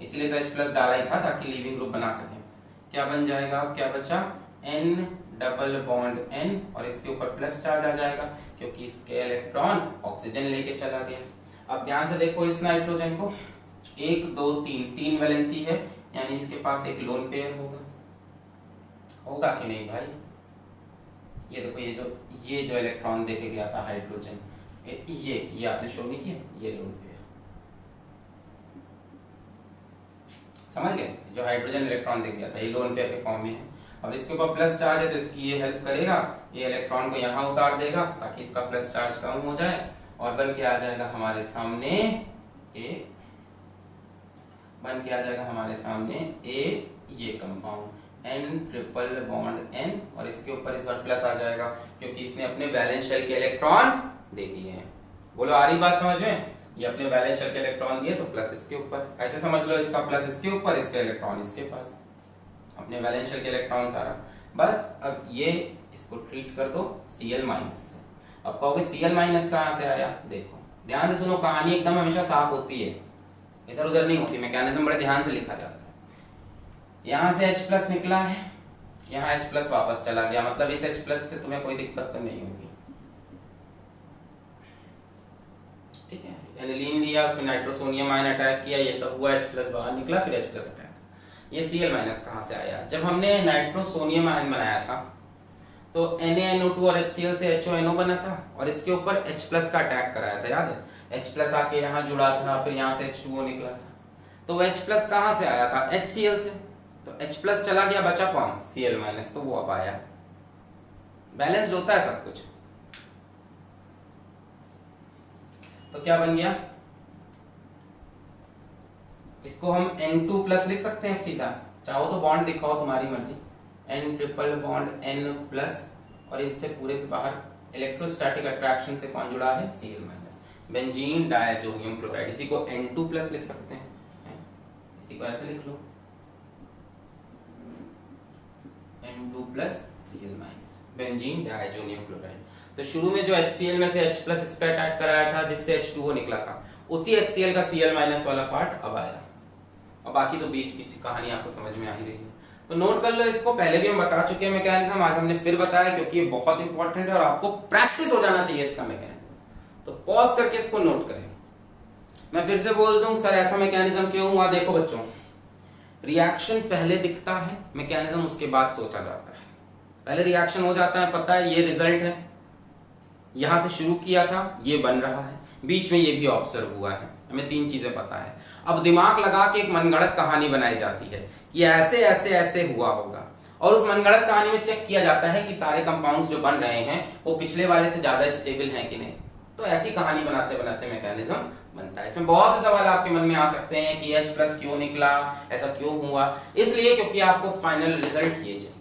इसलिए तो H प्लस डाला ही था ताकि लीविंग ग्रुप बना सके। क्या बन जाएगा, क्या बचा, N डबल बॉन्ड N, और इसके ऊपर प्लस चार्ज आ जाएगा क्योंकि इसके इलेक्ट्रॉन ऑक्सीजन लेके चला गया। अब ध्यान से देखो इस नाइट्रोजन को, 1 2 3 3 वैलेंसी है, यानी इसके पास एक लोन पेयर होगा कि नहीं भाई। ये देखो ये जो इलेक्ट्रॉन देके गया था हाइड्रोजन, ये आपने शो नहीं किया, ये लोन पेयर, समझ गए, जो हाइड्रोजन इलेक्ट्रॉन दे गया था ये लोन पेयर के फॉर्म में है। अब इसके ऊपर प्लस चार्ज है तो इसकी ये हेल्प करेगा, ये इलेक्ट्रॉन को यहाँ उतार देगा ताकि इसका प्लस चार्ज कम हो जाए, और बन के आ जाएगा हमारे सामने ये compound N triple bond N, और इसके ऊपर इस बार प्लस आ जाएगा क्योंकि इसने अपने वैलेंस शेल के इलेक्ट्रॉन दे दिए हैं। बोलो आ रही बात समझ में, ये अपने वैलेंस शेल के इलेक्ट्रॉन दिए तो प्लस इसके ऊपर, ऐसे समझ लो, इसका प्लस इसके ऊपर, इसका इलेक्ट्रॉन इसके पास, अपने वैलेंस शेल के इलेक्ट्रॉन उतारा। बस अब ये इसको ट्रीट कर दो Cl माइनस से। अब कहोगे Cl माइनस कहां से आया, देखो ध्यान से सुनो, कहानी एकदम हमेशा साफ होती है, इधर उधर नहीं होती, मैकेनिज्म बड़े ध्यान से लिखा जाता है। यहां से H प्लस निकला है, यहाँ H प्लस वापस चला गया, मतलब इस H प्लस से तुम्हें कोई दिक्कत तो नहीं होगी, ठीक है। एनिलीन लिया, उसमें नाइट्रोसोनियम आयन अटैक किया, ये सब हुआ, H प्लस बाहर निकला, फिर H प्लस अटैक। ये Cl माइनस कहां से आया, जब हमने नाइट्रोसोनियम आयन बनाया था तो NaNO2 और HCl से HONO बना था, और इसके ऊपर H प्लस का अटैक कराया था, याद है, H प्लस आके यहाँ जुड़ा था, फिर यहाँ से H2O निकला था, तो H प्लस कहां से आया था, HCl से, तो H प्लस चला गया, बचा कौन, Cl माइनस, तो वो अब आया। बैलेंस्ड होता है सब कुछ। तो क्या बन गया, इसको हम N2 प्लस लिख सकते हैं सीधा, चाहो तो बॉन्ड दिखाओ तुम्हारी मर्जी, N triple bond N plus, और इससे पूरे से बाहर इलेक्ट्रोस्टैटिक अट्रैक्शन से कौन जुड़ा है, Cl minus, benzene diazonium chloride, इसी को N2 प्लस लिख सकते हैं, इसी को ऐसे लिख लो N2 plus Cl minus, benzene diazonium chloride. तो शुरू में जो HCl में से H प्लस इस पे अटैक कराया था जिससे H2O निकला था, उसी HCl का Cl माइनस वाला पार्ट अब आया, और बाकी तो बीच की कहानी आपको समझ में आ ही रही है। तो नोट कर लो इसको, पहले भी हम बता चुके हैं मैकेनिज्म, आज हमने फिर बताया क्योंकि ये बहुत इंपॉर्टेंट है और आपको प्रैक्टिस हो जाना चाहिए इसका मैकेनिज्म। तो पॉज करके इसको नोट करें, मैं फिर से बोल दूं सर ऐसा मैकेनिज्म क्यों हुआ। देखो बच्चों, रिएक्शन पहले दिखता है, मैकेनिज्म उसके बाद सोचा जाता है। पहले रिएक्शन हो जाता है, पता है ये रिजल्ट है, यहां से शुरू किया था, ये बन रहा है, बीच में ये भी ऑब्जर्व हुआ है, हमें 3 चीजें पता है। अब दिमाग लगा के एक मनगढ़ंत कहानी बनाई जाती है कि ऐसे ऐसे ऐसे हुआ होगा, और उस मनगढ़ंत कहानी में चेक किया जाता है कि सारे कंपाउंड्स जो बन रहे हैं वो पिछले वाले से ज्यादा स्टेबल हैं कि नहीं। तो ऐसी कहानी बनाते बनाते मैकेनिज्म बनता है। इसमें बहुत से सवाल आपके मन में आ सकते हैं कि H प्लस क्यों निकला, ऐसा क्यों हुआ, इसलिए क्योंकि आपको फाइनल रिजल्ट ये चाहिए।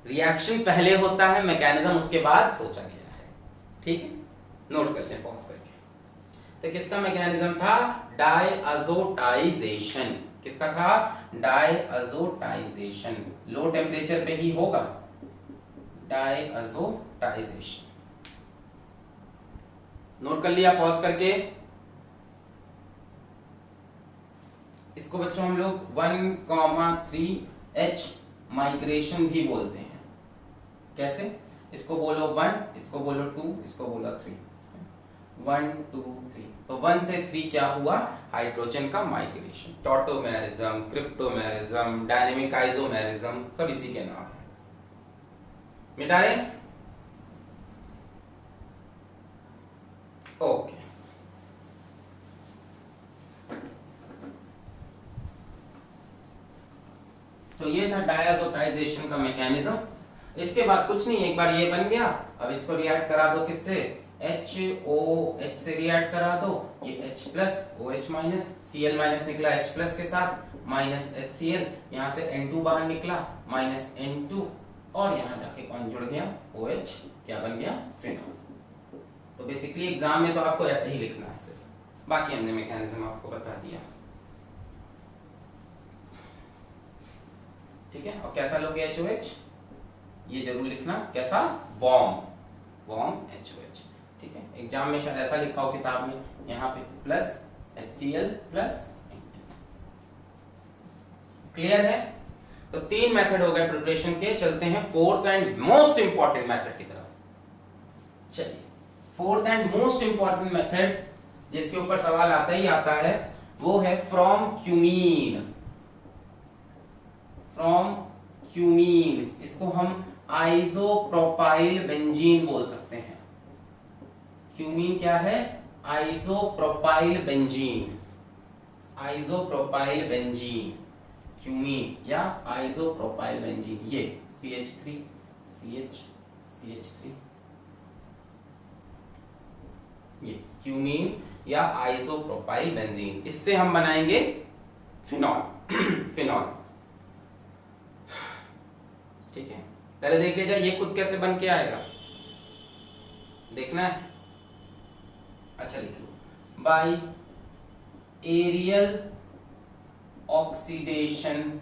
रिएक्शन पहले होता है, मैकेनिज्म उसके बाद सोचा गया है, ठीक है। नोट कर लें पॉज करके। तो किसका मैकेनिज्म था, डायअज़ोटाइजेशन। किसका था, डायअज़ोटाइजेशन, लो टेम्परेचर पे ही होगा डायअज़ोटाइजेशन। नोट कर लिया पॉज करके। इसको बच्चों हम लोग 1,3H माइग्रेशन भी बोलते हैं। कैसे, इसको बोलो 1, इसको बोलो 2, इसको बोलो 3, 1 2 3। तो 1 से 3 क्या हुआ, हाइड्रोजन का माइग्रेशन। टॉटोमेरिज्म, क्रिप्टोमेरिज्म, डायनेमिक आइसोमेरिज्म, सब इसी के नाम है। मिटा रहे, ओके। तो ये था डायअज़ोटाइजेशन का मैकेनिज्म। इसके बाद कुछ नहीं, एक बार ये बन गया, अब इसको रिएक्ट करा दो किससे, HOH से रिएक्ट करा दो, ये H plus OH minus, Cl minus निकला H प्लस के साथ, माइनस HCl, यहाँ से N2 बाहर निकला, माइनस N2, और यहाँ जाके कौन जुड़ गया, OH, क्या बन गया, फिनॉल। तो बेसिकली एग्जाम में तो आपको ऐसे ही लिखना है सिर्फ, बाकी हमने मैकेनिज्म आपको बता दिया, ठीक है। और कैसा लोगे HOH, ये जरूर लिखना, कैसा, वार्म, वार्म HOH। ठीक है, एग्जाम में शायद ऐसा लिखा हो किताब में, यहाँ पे plus HCl plus NT। Clear है? तो 3 मेथड हो गए प्रिपरेशन के। चलते हैं fourth and most important method की तरफ। चलिए, fourth and most important method जिसके ऊपर सवाल आता ही आता है वो है फ्रॉम क्यूमीन। फ्रॉम क्यूमीन, इसको हम आइसोप्रोपाइल बेंजीन बोल सकते हैं। क्यूमीन क्या है? Isopropyl benzene. Isopropyl benzene, cumene या आइसोप्रोपाइल बेंजीन। ये CH3 CH3, ये क्यूमीन या आइसोप्रोपाइल बेंजीन। इससे हम बनाएंगे फिनॉल। फिनॉल, ठीक है। पहले देख लीजिए ये खुद कैसे बन के आएगा, देखना है? अच्छा लिख लो, by aerial oxidation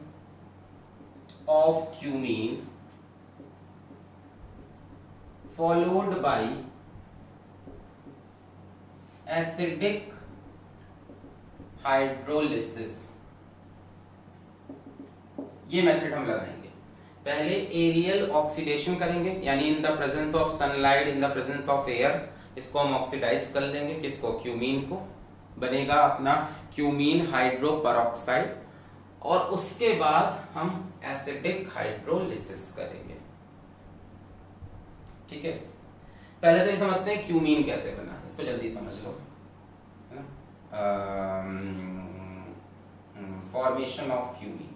of cumene followed by acidic hydrolysis. ये मेथड हम लगाएंगे। पहले एरियल ऑक्सीडेशन करेंगे, यानी in the presence of sunlight, in the presence of air, इसको हम ऑक्सीडाइज कर लेंगे। किसको? क्यूमीन को। बनेगा अपना क्यूमीन हाइड्रो पेरोक्साइड, और उसके बाद हम एसिडिक हाइड्रोलिसिस करेंगे। ठीक है, पहले तो ये समझते हैं क्यूमीन कैसे बना, इसको जल्दी समझ लो, है ना? Formation of cumene.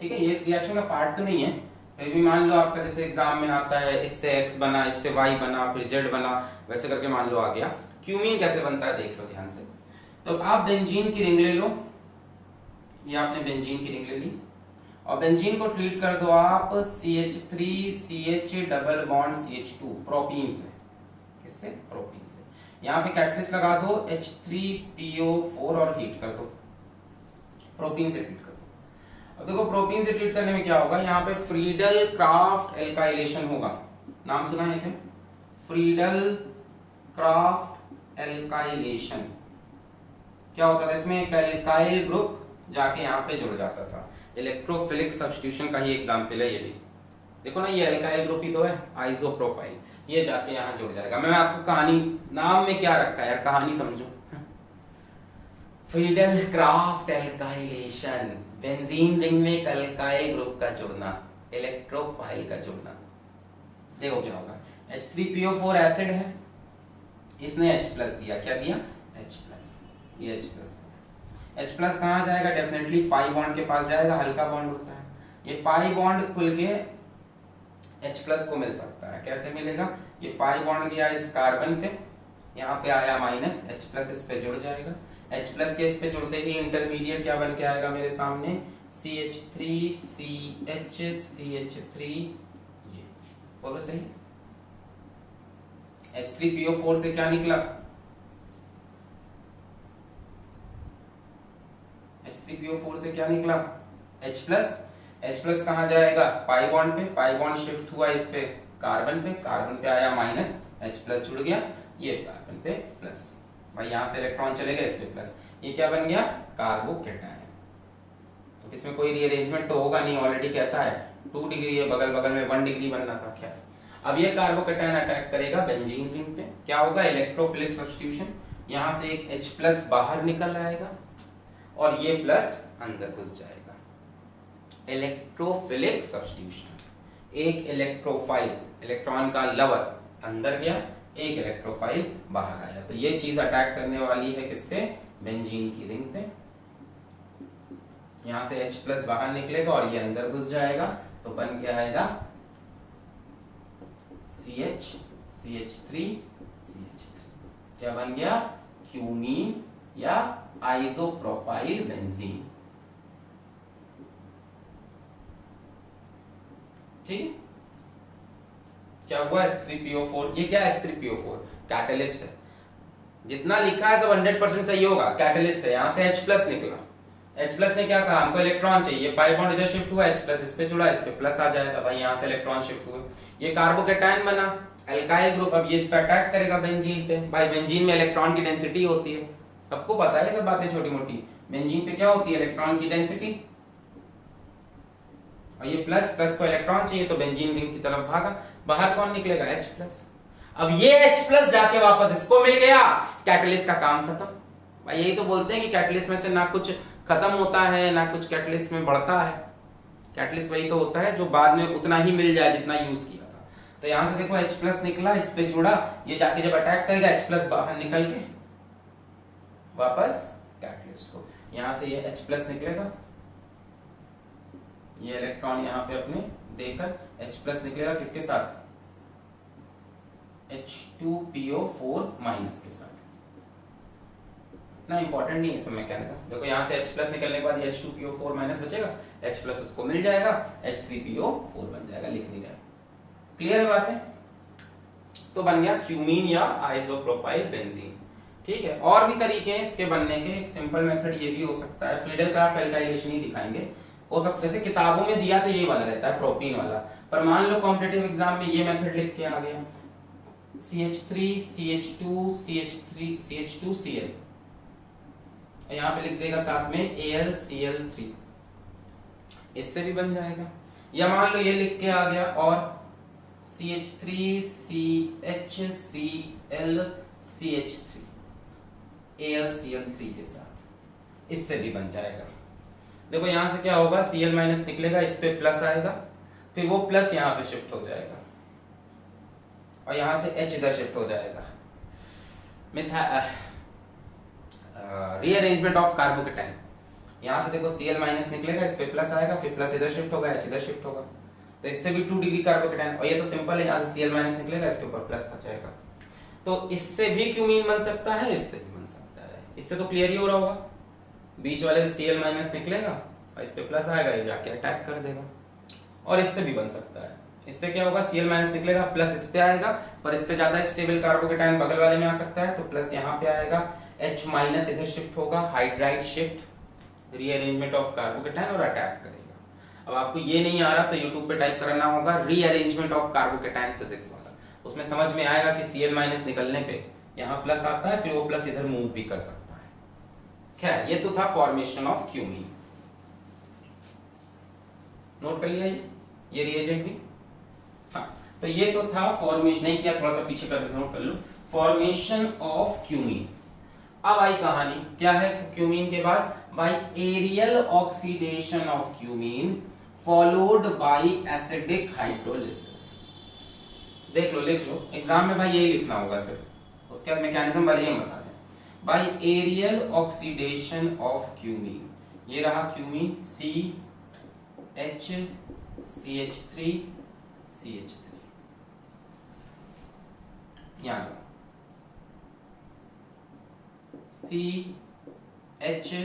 ठीक है, ये इस रिएक्शन का पार्ट तो नहीं है, फिर भी मान लो आपका जैसे एग्जाम में आता है, इससे X बना, इससे Y बना, फिर Z बना, वैसे करके मान लो आ गया। क्यूमीन कैसे बनता है देख लो ध्यान से। तो आप बेंजीन की रिंग ले लो, ये आपने बेंजीन की रिंग ले ली, और बेंजीन को ट्रीट कर दो आप CH3CH double bond CH2 propene से। किससे? प्रोपीन से। यहाँ पे कैटलिस्ट लगा दो H3PO4 और हीट कर दो, प्रोपीन से ट्रीट कर दो। अब देखो प्रोपीन से ट्रीट करने में क्या होगा, यहाँ पे फ्रीडल क्राफ्ट एल्काइलेशन होगा। नाम सुना है क्या? Friedel craft alkylation. क्या होता था इसमें? एक एल्काइल ग्रुप जाके यहाँ पे जुड़ जाता था। इलेक्ट्रोफिलिक सब्स्टिट्यूशन का ही एग्जाम्पल है ये भी। देखो ना, ये एल्काइल ग्रुप ही तो है, आइसोप्रोपाइल, ये जाके यहाँ जुड़ जाएगा। मैं आपको कहानी, नाम में क्या रखा है यार, कहानी समझो। Friedel craft alkylation, benzene ring में एक अल्काइल ग्रुप का जुड़ना, इलेक्ट्रोफाइल का जुड़ना। देखो क्या होगा, H3PO4 एसिड है, इसने H प्लस दिया। क्या दिया? H plus. ये H प्लस, H प्लस कहां जाएगा? डेफिनेटली पाई बॉन्ड के पास जाएगा, हल्का बॉन्ड होता है। ये पाई बॉन्ड खुल के H प्लस को मिल सकता है। कैसे मिलेगा? ये पाई बॉन्ड गया इस कार्बन पे, यहाँ पे आया माइनस, H प्लस इस पे जुड़ जाएगा। H प्लस के इस पे जुड़ते ही इंटरमीडिएट क्या बन के आएगा मेरे सामने? CH3CH3, ये बोलो सही। H3PO4 से क्या निकला? H3PO4 से क्या निकला? H plus. H प्लस कहां जाएगा? पाई बॉन्ड पे, पाई बॉन्ड शिफ्ट हुआ इस पे कार्बन पे, कार्बन पे आया माइनस, H प्लस जुड़ गया, ये कार्बन पे प्लस। भाई यहां से इलेक्ट्रॉन चले गए इस पे प्लस, ये क्या बन गया? कार्बोकेटायन। तो इसमें कोई रीअरेंजमेंट तो होगा नहीं, ऑलरेडी कैसा है? 2 डिग्री है, बगल बगल में 1 डिग्री बनना था। क्या अब ये कार्बोकेटायन अटैक करेगा बेंजीन रिंग पे, क्या होगा? Electrophilic substitution. यहां से एक H प्लस बाहर निकल आएगा और ये प्लस अंदर घुस जाएगा। Electrophilic substitution. एक इलेक्ट्रोफाइल, इलेक्ट्रॉन का लवर अंदर गया, एक इलेक्ट्रोफाइल बाहर आया। तो ये चीज अटैक करने वाली है किस पे? बेंजीन की रिंग पे। यहां से H प्लस बाहर निकलेगा और ये अंदर घुस जाएगा, तो बन के आएगा CH, CH3, CH3। क्या बन गया? क्यूमीन या आइसोप्रोपाइल बेंजीन। ठीक, क्या हुआ? H3PO4। ये क्या है? H3PO4 कैटलिस्ट है। जितना लिखा है सब 100% सही होगा, कैटलिस्ट है। यहां से H प्लस निकला, H प्लस ने क्या कहा, हमको इलेक्ट्रॉन चाहिए, पाई बॉन्ड इधर शिफ्ट हुआ, H प्लस इस पे जुड़ा, इस पे प्लस आ जाएगा भाई, यहाँ से इलेक्ट्रॉन शिफ्ट हुए, ये कार्बोकेटायन बना एल्काइल ग्रुप, अब ये इस पे अटैक करेगा बेंजीन पे। भाई बेंजीन में इलेक्ट्रॉन की डेंसिटी होती है, सबको पता है ये सब बातें छोटी मोटी। बेंजीन पे क्या होती है, इलेक्ट्रॉन की डेंसिटी, और ये प्लस प्लस को इलेक्ट्रॉन चाहिए तो बेंजीन रिंग की तरफ भागा, बाहर कौन निकलेगा, H प्लस। अब ये H प्लस जाके वापस इसको मिल गया, कैटलिस्ट का काम खत्म। भाई यही तो बोलते हैं कि कैटलिस्ट में से ना कुछ खत्म होता है ना कुछ कैटलिस्ट में बढ़ता है। कैटलिस्ट वही तो होता है जो बाद में उतना ही मिल जाए जितना यूज किया था। तो यहां से देखो H प्लस निकला, इस पे जुड़ा, ये जाके जब अटैक करेगा H प्लस बाहर निकल के वापस कैटलिस्ट को, यहां से ये H प्लस निकलेगा, ये इलेक्ट्रॉन यहाँ पे अपने देकर H प्लस निकलेगा किसके साथ, H2PO4 माइनस के साथ। इतना इंपॉर्टेंट नहीं है सब मैकेनिज्म। देखो यहाँ से H प्लस निकलने के बाद H2PO4 माइनस बचेगा, H प्लस उसको मिल जाएगा, H3PO4 बन जाएगा, लिख नहीं जाएगा। क्लियर है बातें? तो बन गया क्यूमीन या आइसोप्रोपाइल बेंजीन। ठीक है, और भी तरीके हैं इसके बनने के। एक सिंपल मेथड ये भी हो सकता है, फ्रीडल-क्राफ्ट एल्काइलेशन ही दिखाएंगे। हो सकता है किताबों में दिया तो ये वाला रहता है प्रोपीन वाला, पर मान लो कॉम्पिटिटिव एग्जाम में ये मेथड लिख के आ गया, CH3 CH2 CH3 CH2 Cl, यहाँ पे लिख देगा साथ में AlCl3, इससे भी बन जाएगा। या मान लो ये लिख के आ गया और CH3 CHCl CH3 AlCl3 के साथ, इससे भी बन जाएगा। देखो यहां से क्या होगा, Cl माइनस निकलेगा, इस पे प्लस आएगा, फिर वो प्लस यहां पे शिफ्ट हो जाएगा और यहां से H इधर शिफ्ट हो जाएगा। रीअरेंजमेंट ऑफ कार्बोकेटाइन, यहां से देखो Cl माइनस निकलेगा, इस पे प्लस आएगा, फिर प्लस इधर शिफ्ट होगा, H इधर शिफ्ट होगा, तो इससे भी 2 डिग्री कार्बोकेटाइन। और ये तो सिंपल है, यहां से Cl माइनस निकलेगा, इसके ऊपर प्लस आ जाएगा, तो इससे भी क्यूमीन बन सकता है, इससे भी बन सकता है। इससे तो क्लियर ही हो रहा होगा, बीच वाले से Cl माइनस निकलेगा और इस पे प्लस आएगा, ये जाके अटैक कर देगा। और इससे भी बन सकता है, इससे क्या होगा, Cl माइनस निकलेगा, प्लस इस पे आएगा, पर इससे ज्यादा स्टेबल कार्बोकेटाइन बगल वाले में आ सकता है, तो प्लस यहाँ पे आएगा, H माइनस इधर शिफ्ट होगा, hydride shift, rearrangement of carbocation और अटैक करेगा। अब आपको ये नहीं आ रहा तो यूट्यूब पे टाइप करना होगा रीअरेंजमेंट ऑफ कार्बोकेटाइन फिजिक्स वाला, उसमें समझ में आएगा कि Cl माइनस निकलने पे यहाँ प्लस आता है, फिर वो प्लस इधर मूव भी कर सकता है। खैर ये तो था फॉर्मेशन ऑफ क्यूमीन, नोट कर लिया ये रिएजेंट भी। हाँ, तो ये तो था फॉर्मेशन, नहीं किया थोड़ा सा पीछे कर नोट कर लो, फॉर्मेशन ऑफ क्यूमीन। अब आई कहानी, क्या है क्यूमीन के बाद, by aerial oxidation of cumene followed by acidic hydrolysis. देख लो, लिख लो, एग्जाम में भाई यही लिखना होगा सिर्फ, उसके बाद मैकेनिज्म वाले हम बता दें। By aerial oxidation of cumene, ये रहा क्यूमीन, CH3 CH3, यहां CH3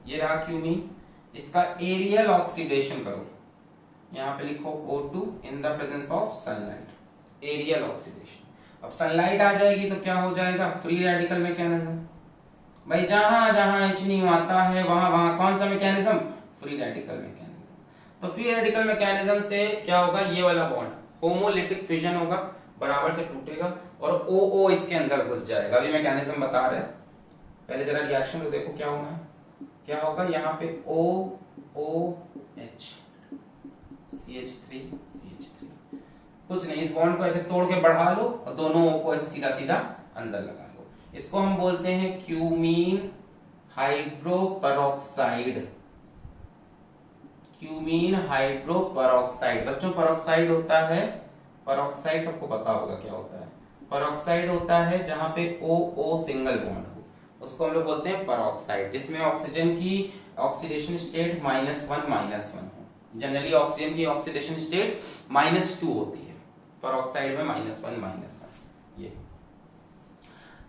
ये रहा क्यूमीन, इसका एरियल ऑक्सीडेशन करो, यहां पे लिखो O2 in the presence of sunlight, aerial oxidation. अब सनलाइट आ जाएगी तो क्या हो जाएगा, फ्री रेडिकल मैकेनिज्म। भाई जहां जहां H आता है वहां वहां कौन सा मैकेनिज्म, फ्री रेडिकल मैकेनिज्म। तो फ्री रेडिकल मैकेनिज्म से क्या होगा, ये वाला बॉन्ड होमोलिटिक फिजन होगा, बराबर से टूटेगा और OO इसके अंदर घुस जाएगा। अभी मैकेनिज्म बता रहे, पहले जरा रिएक्शन तो देखो क्या होना है। क्या होगा, यहाँ पे OOH CH3 कुछ नहीं, इस बॉन्ड को ऐसे तोड़ के बढ़ा लो और दोनों O को ऐसे सीधा सीधा अंदर लगा लो। इसको हम बोलते हैं क्यूमीन हाइड्रोपरॉक्साइड, क्यूमीन हाइड्रोपरॉक्साइड। बच्चों परऑक्साइड होता है, परऑक्साइड सबको पता होगा क्या होता है, परऑक्साइड होता है जहां पे OO सिंगल बॉन्ड हो, उसको हम लोग बोलते हैं परऑक्साइड, जिसमें ऑक्सीजन की ऑक्सीडेशन स्टेट -1 हो। जनरली ऑक्सीजन की ऑक्सीडेशन स्टेट -2 होती है, परऑक्साइड में -1 ये।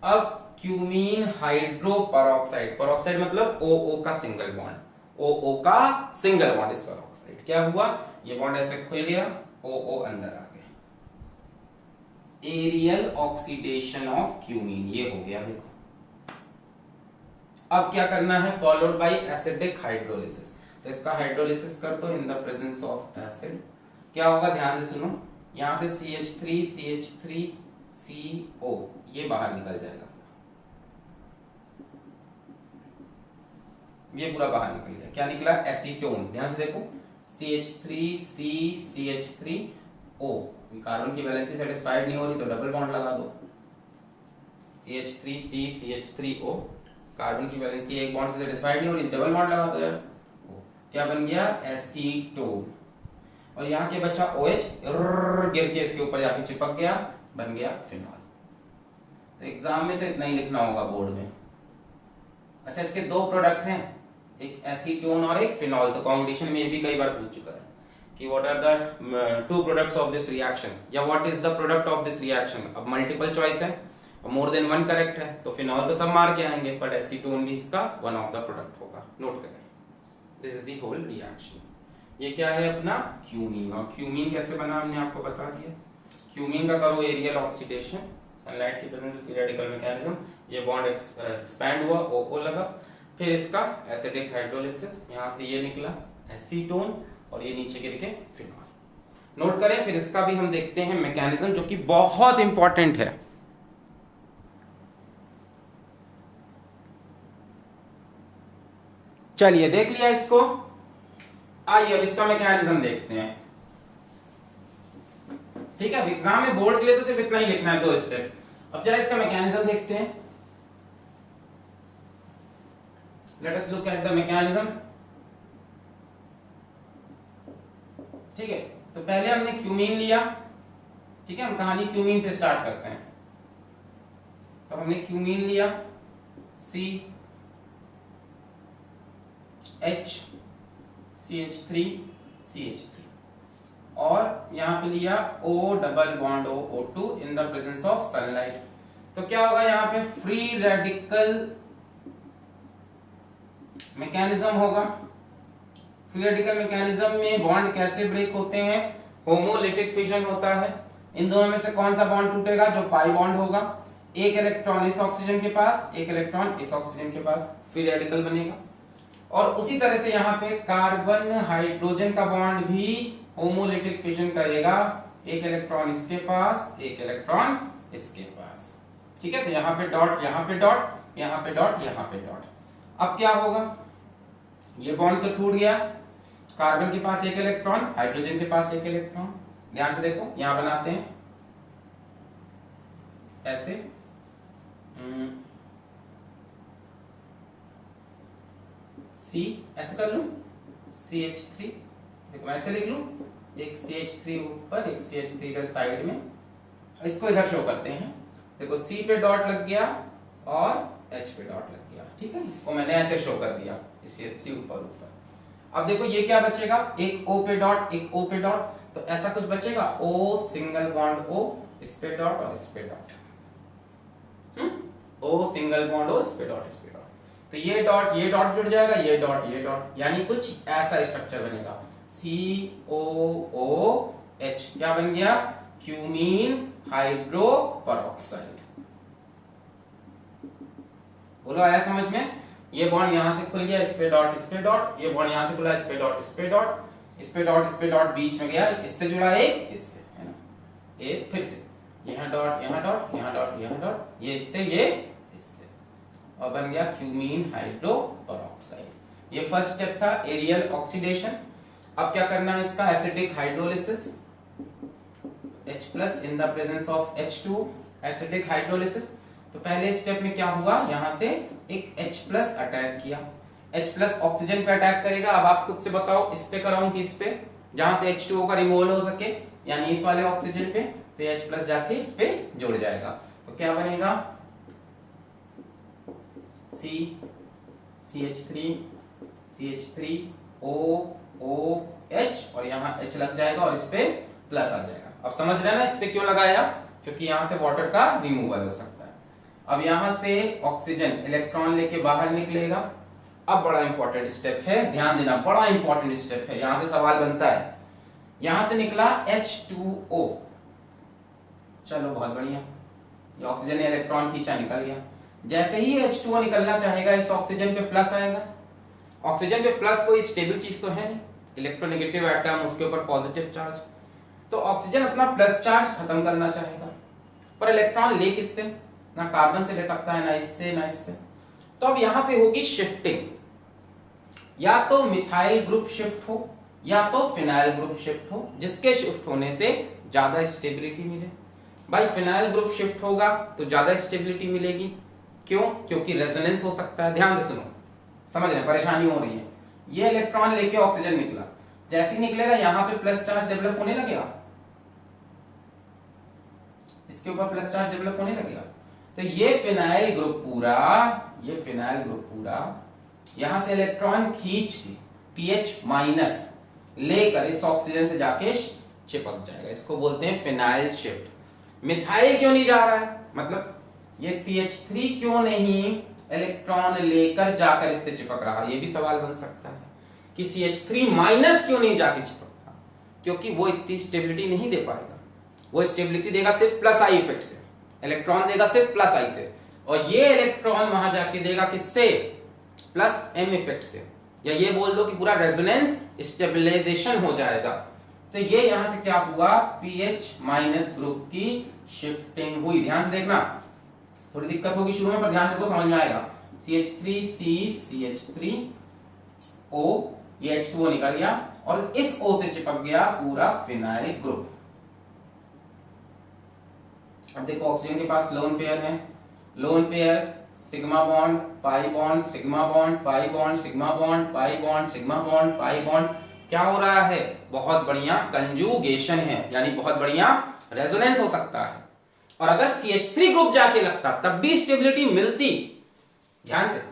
अब क्यूमीन हाइड्रोपरॉक्साइड, परऑक्साइड मतलब OO का सिंगल बॉन्ड, OO का सिंगल बॉन्ड इस परऑक्साइड। क्या हुआ, ये बॉन्ड ऐसे खुल गया, OO अंदर आ गया, एरियल ऑक्सीडेशन ऑफ क्यूमीन, ये हो गया। देखो अब क्या करना है, फॉलोड बाय एसिडिक हाइड्रोलिसिस। तो इसका हाइड्रोलिसिस कर दो इन द प्रेजेंस ऑफ एसिड। क्या होगा, ध्यान से सुनो, यहां से CH3CO ये बाहर निकल जाएगा, ये पूरा बाहर निकल गया। क्या निकला, एसीटोन। ध्यान से देखो, CH3CCH3O, कार्बन की वैलेंसी सेटिस्फाइड नहीं हो रही तो डबल बॉन्ड लगा दो। CH3CCH3O, कार्बन की वैलेंसी एक बॉन्ड से सेटिस्फाइड नहीं हो रही, डबल बॉन्ड लगा दो यार। क्या बन गया, एसीटोन। और यहाँ के बचा OH, गिर के इसके ऊपर जाके चिपक गया, बन गया फिनॉल। तो एग्जाम में तो इतना ही लिखना होगा बोर्ड में। अच्छा, इसके दो प्रोडक्ट हैं, एक एसीटोन और एक फिनॉल। तो कॉम्पिटिशन में ये भी कई बार पूछ चुका है कि what are the two products of this reaction, या what is the product of this reaction. अब मल्टीपल चॉइस है और मोर देन वन करेक्ट है, तो फिनॉल तो सब मार के आएंगे, बट एसीटोन भी इसका वन ऑफ द प्रोडक्ट होगा। नोट करें, this is the whole reaction. ये क्या है अपना, क्यूमीन। और क्यूमीन कैसे बना हमने आपको बता दिया। क्यूमीन का करो एरियल ऑक्सीडेशन, सनलाइट की प्रेजेंस में फ्री रेडिकल मैकेनिज्म, ये बॉन्ड एक्सपैंड हुआ, O लगा, फिर इसका एसिडिक हाइड्रोलिसिस, यहां से ये निकला एसीटोन और ये नीचे गिर के फिनॉल। नोट करें, फिर इसका भी हम देखते हैं मैकेनिज्म जो कि बहुत इंपॉर्टेंट है। चलिए देख लिया इसको, आइए अब इसका मैकेनिज्म देखते हैं। ठीक है, एग्जाम में बोर्ड के लिए तो सिर्फ इतना ही लिखना है, 2 स्टेप। अब जरा इसका मैकेनिज्म देखते हैं। Let us look at the mechanism. ठीक है, तो पहले हमने क्यूमीन लिया। ठीक है, हम कहानी क्यूमीन से स्टार्ट करते हैं। तो हमने क्यूमीन लिया, CH3CH3 और यहां पे लिया O double bond O2 in the presence of sunlight. तो क्या होगा, यहां पे फ्री रेडिकल मैकेनिज्म होगा। फ्री रेडिकल मैकेनिज्म में बॉन्ड कैसे ब्रेक होते हैं, होमोलिटिक फिशन होता है। इन दोनों में से कौन सा बॉन्ड टूटेगा, जो पाई बॉन्ड होगा। एक इलेक्ट्रॉन इस ऑक्सीजन के पास, एक इलेक्ट्रॉन इस ऑक्सीजन के पास, फ्री रेडिकल बनेगा। और उसी तरह से यहाँ पे कार्बन हाइड्रोजन का बॉन्ड भी होमोलिटिक फिशन करेगा, एक इलेक्ट्रॉन इसके पास, एक इलेक्ट्रॉन इसके पास। ठीक है, तो यहाँ पे डॉट, यहाँ पे डॉट, यहाँ पे डॉट, यहाँ पे डॉट। अब क्या होगा, ये बॉन्ड तो टूट गया, कार्बन के पास एक इलेक्ट्रॉन, हाइड्रोजन के पास एक इलेक्ट्रॉन। ध्यान से देखो, यहां बनाते हैं ऐसे, सी ऐसे कर लूं, CH3, देखो ऐसे लिख लूं, एक CH3 ऊपर, एक CH3 इधर साइड में, इसको इधर शो करते हैं। देखो C पे डॉट लग गया और H पे डॉट लग गया। ठीक है, इसको मैंने ऐसे शो कर दिया, CH3 ऊपर ऊपर। अब देखो ये क्या बचेगा, एक O पे डॉट, एक O पे डॉट, तो ऐसा कुछ बचेगा, O सिंगल बॉन्ड O, इस पे डॉट और इस पे dot, O single bond O, इस पे डॉट, इस पे डॉट। तो ये डॉट जुड़ जाएगा, ये डॉट, यानी कुछ ऐसा स्ट्रक्चर बनेगा, COOH। क्या बन गया, क्यूमीन हाइड्रो परऑक्साइड। बोलो आया समझ में। ये बॉन्ड यहां से खुल गया, इस पे डॉट, इस पे डॉट, ये बॉन्ड यहां से खुला, इस पे डॉट, इस पे डॉट, इस पे डॉट, इस पे डॉट, बीच में गया, इससे जुड़ा एक इससे, है ना, एक फिर से यहां डॉट, यहां डॉट, यहां डॉट, यहां डॉट, ये इससे, ये इससे, और बन गया क्यूमीन हाइड्रो परऑक्साइड। ये फर्स्ट स्टेप था, एरियल ऑक्सीडेशन। अब क्या करना है इसका, acidic hydrolysis, H+ in the presence of H2, acidic hydrolysis. तो पहले स्टेप में क्या हुआ, यहां से एक H+ अटैक किया, H+ ऑक्सीजन पे अटैक करेगा। अब आप खुद से बताओ, इस पे कराऊं कि इस पे, जहां से H2O का रिमूवल हो सके, यानी इस वाले ऑक्सीजन पे, तो H+ जाके इस पे जुड़ जाएगा। तो क्या बनेगा, CH3OH और यहाँ H लग जाएगा और इस पे प्लस आ जाएगा। अब समझ रहे हैं ना इस पे क्यों लगाया, क्योंकि यहां से वाटर का रिमूवल हो सकता है। अब यहां से ऑक्सीजन इलेक्ट्रॉन लेके बाहर निकलेगा। अब बड़ा इंपॉर्टेंट स्टेप है, ध्यान देना, बड़ा इंपॉर्टेंट स्टेप है, यहां से सवाल बनता है। यहां से निकला H2O, चलो बहुत बढ़िया, ये ऑक्सीजन ने इलेक्ट्रॉन खींचा, निकल गया। जैसे ही H2O निकलना चाहेगा इस ऑक्सीजन पे प्लस आएगा। ऑक्सीजन पे प्लस कोई स्टेबल चीज तो है नहीं, इलेक्ट्रोनेगेटिव एटम, उसके ऊपर पॉजिटिव चार्ज, तो ऑक्सीजन अपना प्लस चार्ज खत्म करना चाहेगा, पर इलेक्ट्रॉन ले किससे, ना कार्बन से ले सकता है, ना इससे ना इससे। तो अब यहां पे होगी शिफ्टिंग, या तो मिथाइल ग्रुप शिफ्ट हो या तो फिनाइल ग्रुप शिफ्ट हो, जिसके शिफ्ट होने से ज्यादा स्टेबिलिटी मिले। भाई फिनाइल ग्रुप शिफ्ट होगा तो ज्यादा स्टेबिलिटी मिलेगी, क्यों? क्योंकि रेजोनेंस हो सकता है। ध्यान से सुनो, समझ रहे, परेशानी हो रही है। ये इलेक्ट्रॉन लेके ऑक्सीजन निकला, जैसे ही निकलेगा यहां पे प्लस चार्ज डेवलप होने लगेगा, इसके ऊपर प्लस चार्ज डेवलप होने लगेगा। तो ये फिनाइल ग्रुप पूरा यहां से इलेक्ट्रॉन खींच के पीएच माइनस लेकर इस ऑक्सीजन से जाके चिपक जाएगा, इसको बोलते हैं फिनाइल शिफ्ट। मिथाइल क्यों नहीं जा रहा है, मतलब ये CH3 क्यों नहीं इलेक्ट्रॉन लेकर जाकर इससे चिपक रहा, ये भी सवाल बन सकता है कि CH3 माइनस क्यों नहीं जाके चिपकता, क्योंकि वो इतनी स्टेबिलिटी नहीं दे पाएगा। वो स्टेबिलिटी देगा सिर्फ प्लस आई इफेक्ट से, इलेक्ट्रॉन देगा सिर्फ प्लस आई से, और ये इलेक्ट्रॉन वहां जाके देगा किससे, प्लस एम इफेक्ट से, या ये बोल दो कि पूरा रेजोनेंस स्टेबलाइजेशन हो जाएगा। तो ये यहां से क्या हुआ, पीएच माइनस ग्रुप की शिफ्टिंग हुई। ध्यान से देखना, थोड़ी दिक्कत होगी शुरू में, पर ध्यान से समझ में आएगा। CH3C CH3O, ये H2O निकल गया और इस O से चिपक गया पूरा फिनाइल ग्रुप। अब देखो ऑक्सीजन के पास लोन पेयर है, lone pair sigma bond pi bond, sigma bond pi bond, sigma bond pi bond, sigma bond pi bond. क्या हो रहा है, बहुत बढ़िया कंजुगेशन है, यानी बहुत बढ़िया रेजोनेंस हो सकता है। और अगर CH3 ग्रुप जाके लगता तब भी स्टेबिलिटी मिलती। ध्यान से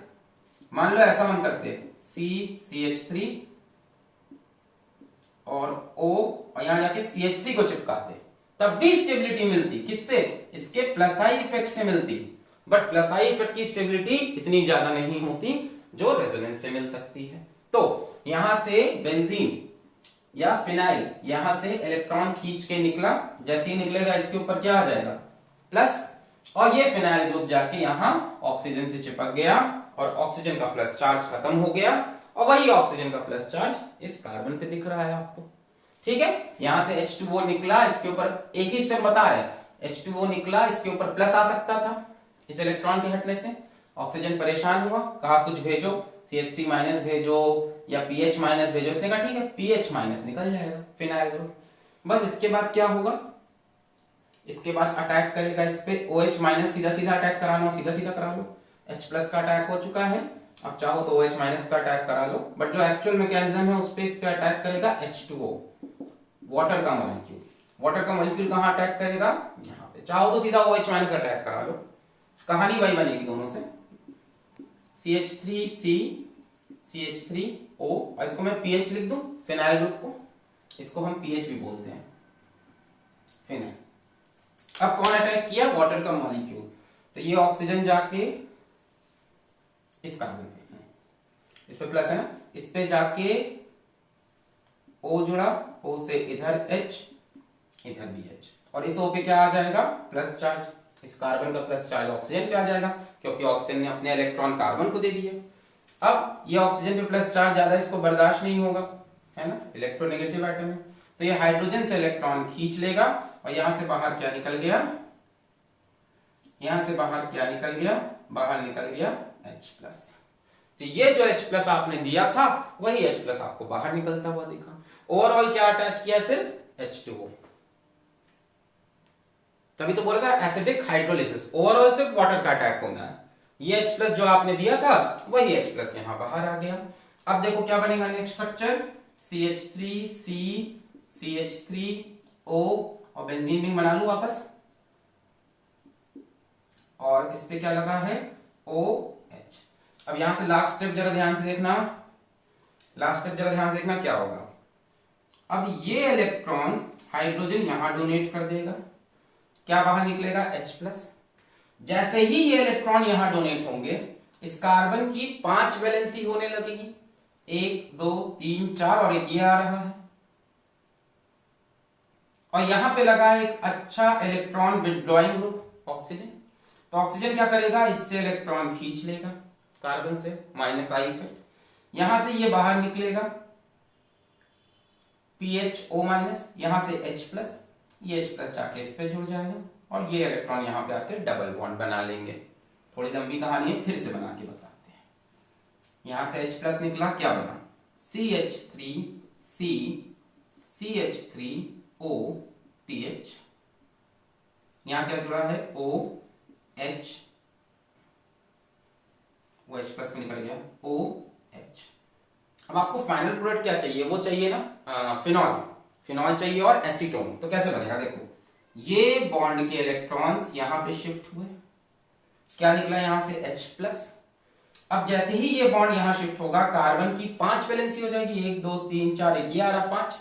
मान लो ऐसा हम करते, CH3 और O और यहां जाके CH3 को चिपकाते, तब भी स्टेबिलिटी मिलती। किससे, इसके प्लस आई इफेक्ट से मिलती, बट प्लस आई इफेक्ट की स्टेबिलिटी इतनी ज्यादा नहीं होती जो रेजोनेंस से मिल सकती है। तो यहां से बेंजीन या फिनाइल, यहां से इलेक्ट्रॉन खींच के निकला, जैसे ही निकलेगा इसके ऊपर क्या आ जाएगा, प्लस, और ये फिनाइल ग्रुप जाके यहां ऑक्सीजन से चिपक गया और ऑक्सीजन का प्लस चार्ज खत्म हो गया, और वही ऑक्सीजन का प्लस चार्ज इस कार्बन पे दिख रहा है आपको। ठीक है, यहां से H2O निकला, इसके ऊपर एक ही स्टेप बता रहे, H2O निकला, इसके ऊपर प्लस आ सकता था इस इलेक्ट्रॉन के हटने से। ऑक्सीजन परेशान हुआ, कहा कुछ भेजो, CH3 माइनस भेजो या पीएच माइनस भेजो, इसने कहा ठीक है पीएच माइनस निकल जाएगा फिनाइल ग्रुप। बस इसके बाद क्या होगा, इसके बाद अटैक करेगा इस पे OH माइनस, सीधा सीधा अटैक कराना हो सीधा सीधा करा लो, H प्लस का अटैक हो चुका है, अब चाहो तो OH माइनस का अटैक करा लो, बट जो एक्चुअल मैकेनिज्म है उस पे इस पे अटैक करेगा H2O, वाटर का मॉलिक्यूल। वाटर का मॉलिक्यूल कहां अटैक करेगा, यहां पे। चाहो तो सीधा OH माइनस अटैक करा लो, कहानी वही बनेगी दोनों से, CH3C CH3O, और इसको मैं पीएच लिख दूं, फिनाइल ग्रुप को, इसको हम पीएच भी बोलते हैं, फिनाइल। अब कौन अटैक किया, वाटर का मॉलिक्यूल, तो ये ऑक्सीजन जाके इस कार्बन पे, इस पे प्लस है ना, इस पे जाके O जुड़ा, O से इधर H, इधर भी H, और इस O पे क्या आ जाएगा, प्लस चार्ज, इस कार्बन का प्लस चार्ज ऑक्सीजन पे आ जाएगा, क्योंकि ऑक्सीजन ने अपने इलेक्ट्रॉन कार्बन को दे दिए। अब ये ऑक्सीजन पे प्लस चार्ज ज्यादा इसको बर्दाश्त नहीं होगा, है ना, इलेक्ट्रोनेगेटिव एटम है, तो ये हाइड्रोजन से इलेक्ट्रॉन खींच लेगा, और यहां से बाहर क्या निकल गया, यहां से बाहर क्या निकल गया, बाहर निकल गया H प्लस। तो ये जो H प्लस आपने दिया था वही H प्लस आपको बाहर निकलता हुआ दिखा। ओवरऑल क्या अटैक किया, सिर्फ H2O। तभी तो बोला था एसिडिक हाइड्रोलिसिस, ओवरऑल सिर्फ वाटर का अटैक होना है। ये H प्लस जो आपने दिया था वही H प्लस यहां बाहर आ गया। अब देखो क्या बनेगा नेक्स्ट स्ट्रक्चर, CH3C CH3O, और बेंजीन रिंग बना लूं वापस, और इस पे क्या लगा है, OH। अब यहां से लास्ट स्टेप जरा ध्यान से देखना, लास्ट स्टेप जरा ध्यान से देखना क्या होगा। अब ये इलेक्ट्रॉन्स हाइड्रोजन यहां डोनेट कर देगा, क्या बाहर निकलेगा, H प्लस। जैसे ही ये इलेक्ट्रॉन यहां डोनेट होंगे, इस कार्बन की 5 वैलेंसी होने लगेगी, 1 2 3 4, और एक ये आ रहा है, और यहां पे लगा एक अच्छा इलेक्ट्रॉन विथड्रॉइंग ग्रुप ऑक्सीजन। तो ऑक्सीजन क्या करेगा, इससे इलेक्ट्रॉन खींच लेगा कार्बन से, -I इफेक्ट। यहां से ये बाहर निकलेगा PHO-, यहां से H+, ये H+ जाके इस पे जुड़ जाएगा और ये इलेक्ट्रॉन यहां पे आके डबल बॉन्ड बना लेंगे। थोड़ी लंबी कहानी है, फिर से बना के बताते हैं। यहां से H+ निकला, क्या बना, CH3C CH3OTH। यहां क्या जुड़ा है, OH, वो H+ में निकल गया OH। अब आपको फाइनल प्रोडक्ट क्या चाहिए, वो चाहिए ना फिनॉल चाहिए और एसीटोन। तो कैसे बनेगा, देखो ये बॉन्ड के इलेक्ट्रॉन्स यहां पे शिफ्ट हुए, क्या निकला यहां से H+। अब जैसे ही ये बॉन्ड यहां शिफ्ट होगा, कार्बन की 5 वैलेंसी हो जाएगी, 1 2 3 4, 1 ये आ रहा 5।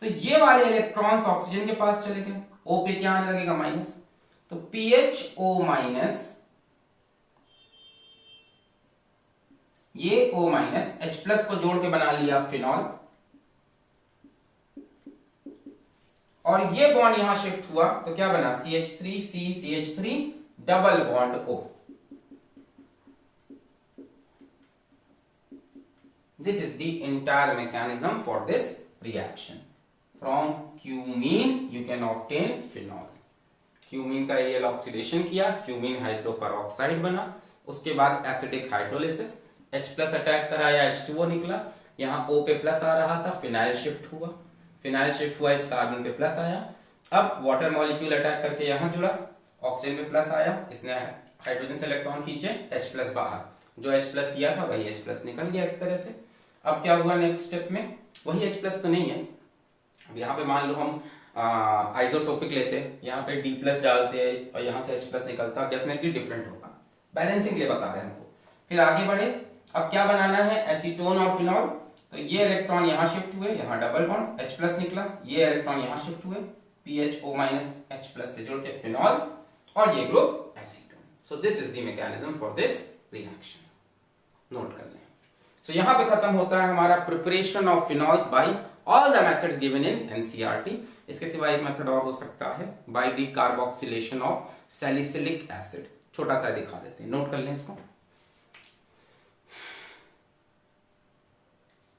तो ये वाले इलेक्ट्रॉन्स ऑक्सीजन के पास चले गए, O पे क्या आने लगेगा, माइनस। तो PHO-, ये O-, H+ को जोड़ के बना लिया फिनॉल, और ये बॉन्ड यहां शिफ्ट हुआ तो क्या बना, CH3C CH3 double bond O। This is the entire mechanism for this reaction. From cumene you can obtain phenol. Cumene का ये ऑक्सीडेशन किया, क्यूमीन हाइड्रोपेरोक्साइड बना, उसके बाद एसिडिक हाइड्रोलिसिस, H+ अटैक कराया, H2O निकला, यहाँ O पे प्लस आ रहा था, फिनाइल शिफ्ट हुआ, इस कार्बन पे प्लस आया। अब वाटर मॉलिक्यूल अटैक करके यहाँ जुड़ा, ऑक्सीजन पे प्लस आया, इसने हाइड्रोजन से इलेक्ट्रॉन खींचे, H+ बाहर, जो H+ दिया था वही H+ निकल गया एक तरह से। अब क्या हुआ नेक्स्ट स्टेप में, वही H+ तो नहीं है, अब यहाँ पे मान लो हम आइसोटोपिक लेते, यहाँ पे D+ डालते और यहाँ से H+ निकलता, डेफिनेटली डिफरेंट होगा, बैलेंसिंग के लिए बता रहे हैं हमको। फिर आगे बढ़े, अब क्या बनाना है, एसीटोन और फिनॉल। तो ये इलेक्ट्रॉन यहां शिफ्ट हुए, यहां डबल बॉन्ड, H+ निकला, ये इलेक्ट्रॉन यहां शिफ्ट हुए, PHO- H+ से जुड़ के फिनॉल, और ये group acetone. So this is the mechanism for this reaction, note कर लें। सो यहां पे खत्म होता है हमारा preparation of phenols by all the methods given in NCERT. इसके सिवा एक मेथड और हो सकता है, by decarboxylation of salicylic acid. छोटा सा दिखा देते हैं, नोट कर लें इसको,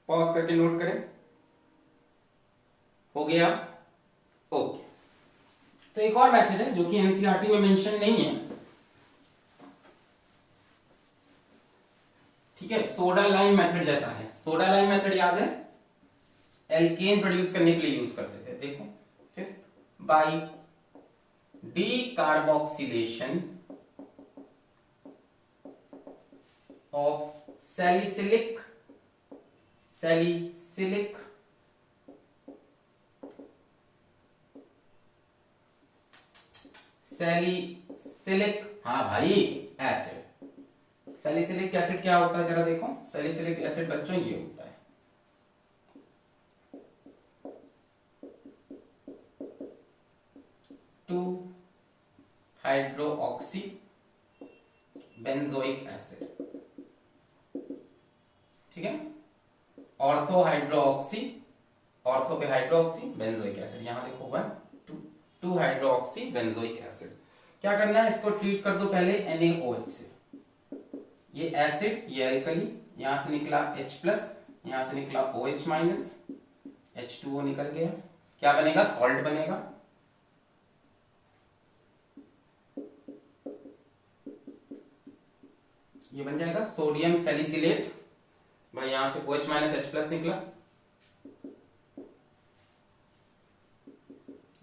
पॉज करके नोट करें, हो गया, ओके। तो एक और मेथड है जो कि एनसीईआरटी में मेंशन नहीं है, ठीक है, सोडा लाइम मेथड जैसा है। सोडा लाइम मेथड याद है, एल्केन प्रोड्यूस करने के लिए यूज करते थे। देखो, fifth, by decarboxylation of salicylic हाँ भाई एसिड। सैलिसिलिक एसिड क्या होता है जरा देखो, सैलिसिलिक एसिड बच्चों ये होता है टू हाइड्रोक्सी बेंजोइक एसिड, ठीक है, ऑर्थो हाइड्रोक्सी, ऑर्थो पे हाइड्रोक्सी, बेंजोइक एसिड, यहां देखो 1 2 हाइड्रोक्सी बेंजोइक एसिड। क्या करना है, इसको ट्रीट कर दो पहले NaOH से, ये एसिड, ये एल्कली, यहां से निकला H+, यहां से निकला OH-, H2O निकल गया, क्या बनेगा, सॉल्ट बनेगा। ये बन जाएगा सोडियम सैलिसिलेट, भाई यहां से OH- H+ निकला,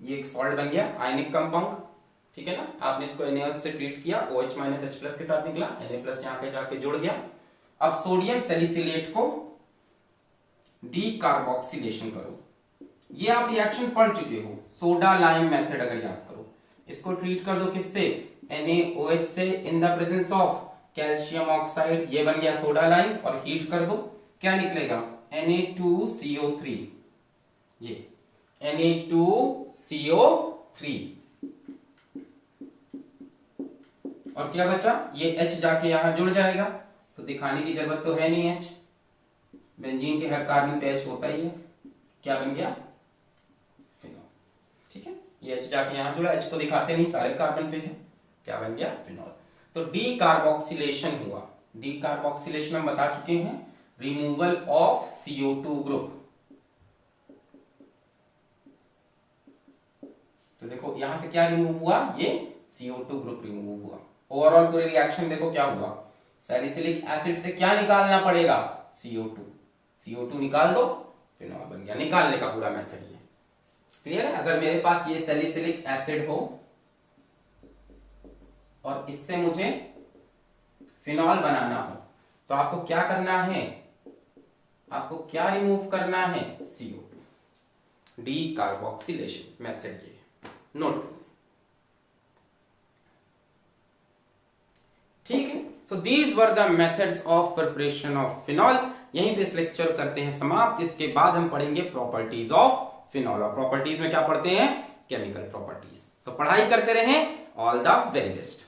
ये एक सॉल्ट बन गया, आयनिक कंपाउंड, ठीक है ना। आपने इसको NaOH से ट्रीट किया, OH- H+ के साथ निकला, Na+ यहां पे जाके जुड़ गया। अब सोडियम सैलिसिलेट को डीकार्बोक्सिलेशन करो, ये आप रिएक्शन पढ़ चुके हो, सोडा लाइम मेथड अगर याद करो, इसको ट्रीट कर दो किससे, NaOH से इन the presence of calcium oxide, ये बन गया सोडा लाइम, और हीट कर दो, क्या निकलेगा, Na2CO3, ये Na2CO3, और क्या बचा, ये H जाके यहां जुड़ जाएगा, तो दिखाने की जरूरत तो है नहीं H, बेंजीन के हर कार्बन पे H होता ही है, क्या बन गया, फिनॉल, ठीक है। ये H जाके यहां जुड़ा, H तो दिखाते नहीं, सारे कार्बन पे है, क्या बन गया? फिनॉल। तो डी कार्बोक्सिलेशन हुआ। डी कार्बोक्सिलेशन हम बता चुके हैं, रिमूवल ऑफ CO2 ग्रुप। तो देखो यहां से क्या रिमूव हुआ? ये CO2 ग्रुप रिमूव हुआ। ओवरऑल पूरे रिएक्शन देखो क्या हुआ, सैलिसिलिक एसिड से क्या निकालना पड़ेगा? CO2। CO2 निकाल दो, फिनॉल बन गया। निकालने का पूरा मेथड ये क्लियर है। अगर मेरे पास ये सैलिसिलिक एसिड हो और इससे मुझे फिनॉल बनाना हो, तो आपको क्या करना है? आपको क्या रिमूव करना है? CO2। डी कार्बोक्सिलेशन मेथड ये नोट करिए, ठीक है। So these were the methods of preparation of phenol. यहीं पे इस लेक्चर करते हैं समाप्त। इसके बाद हम पढ़ेंगे प्रॉपर्टीज ऑफ फिनॉल। और प्रॉपर्टीज में क्या पढ़ते हैं? Chemical properties. तो पढ़ाई करते रहें। All the very best.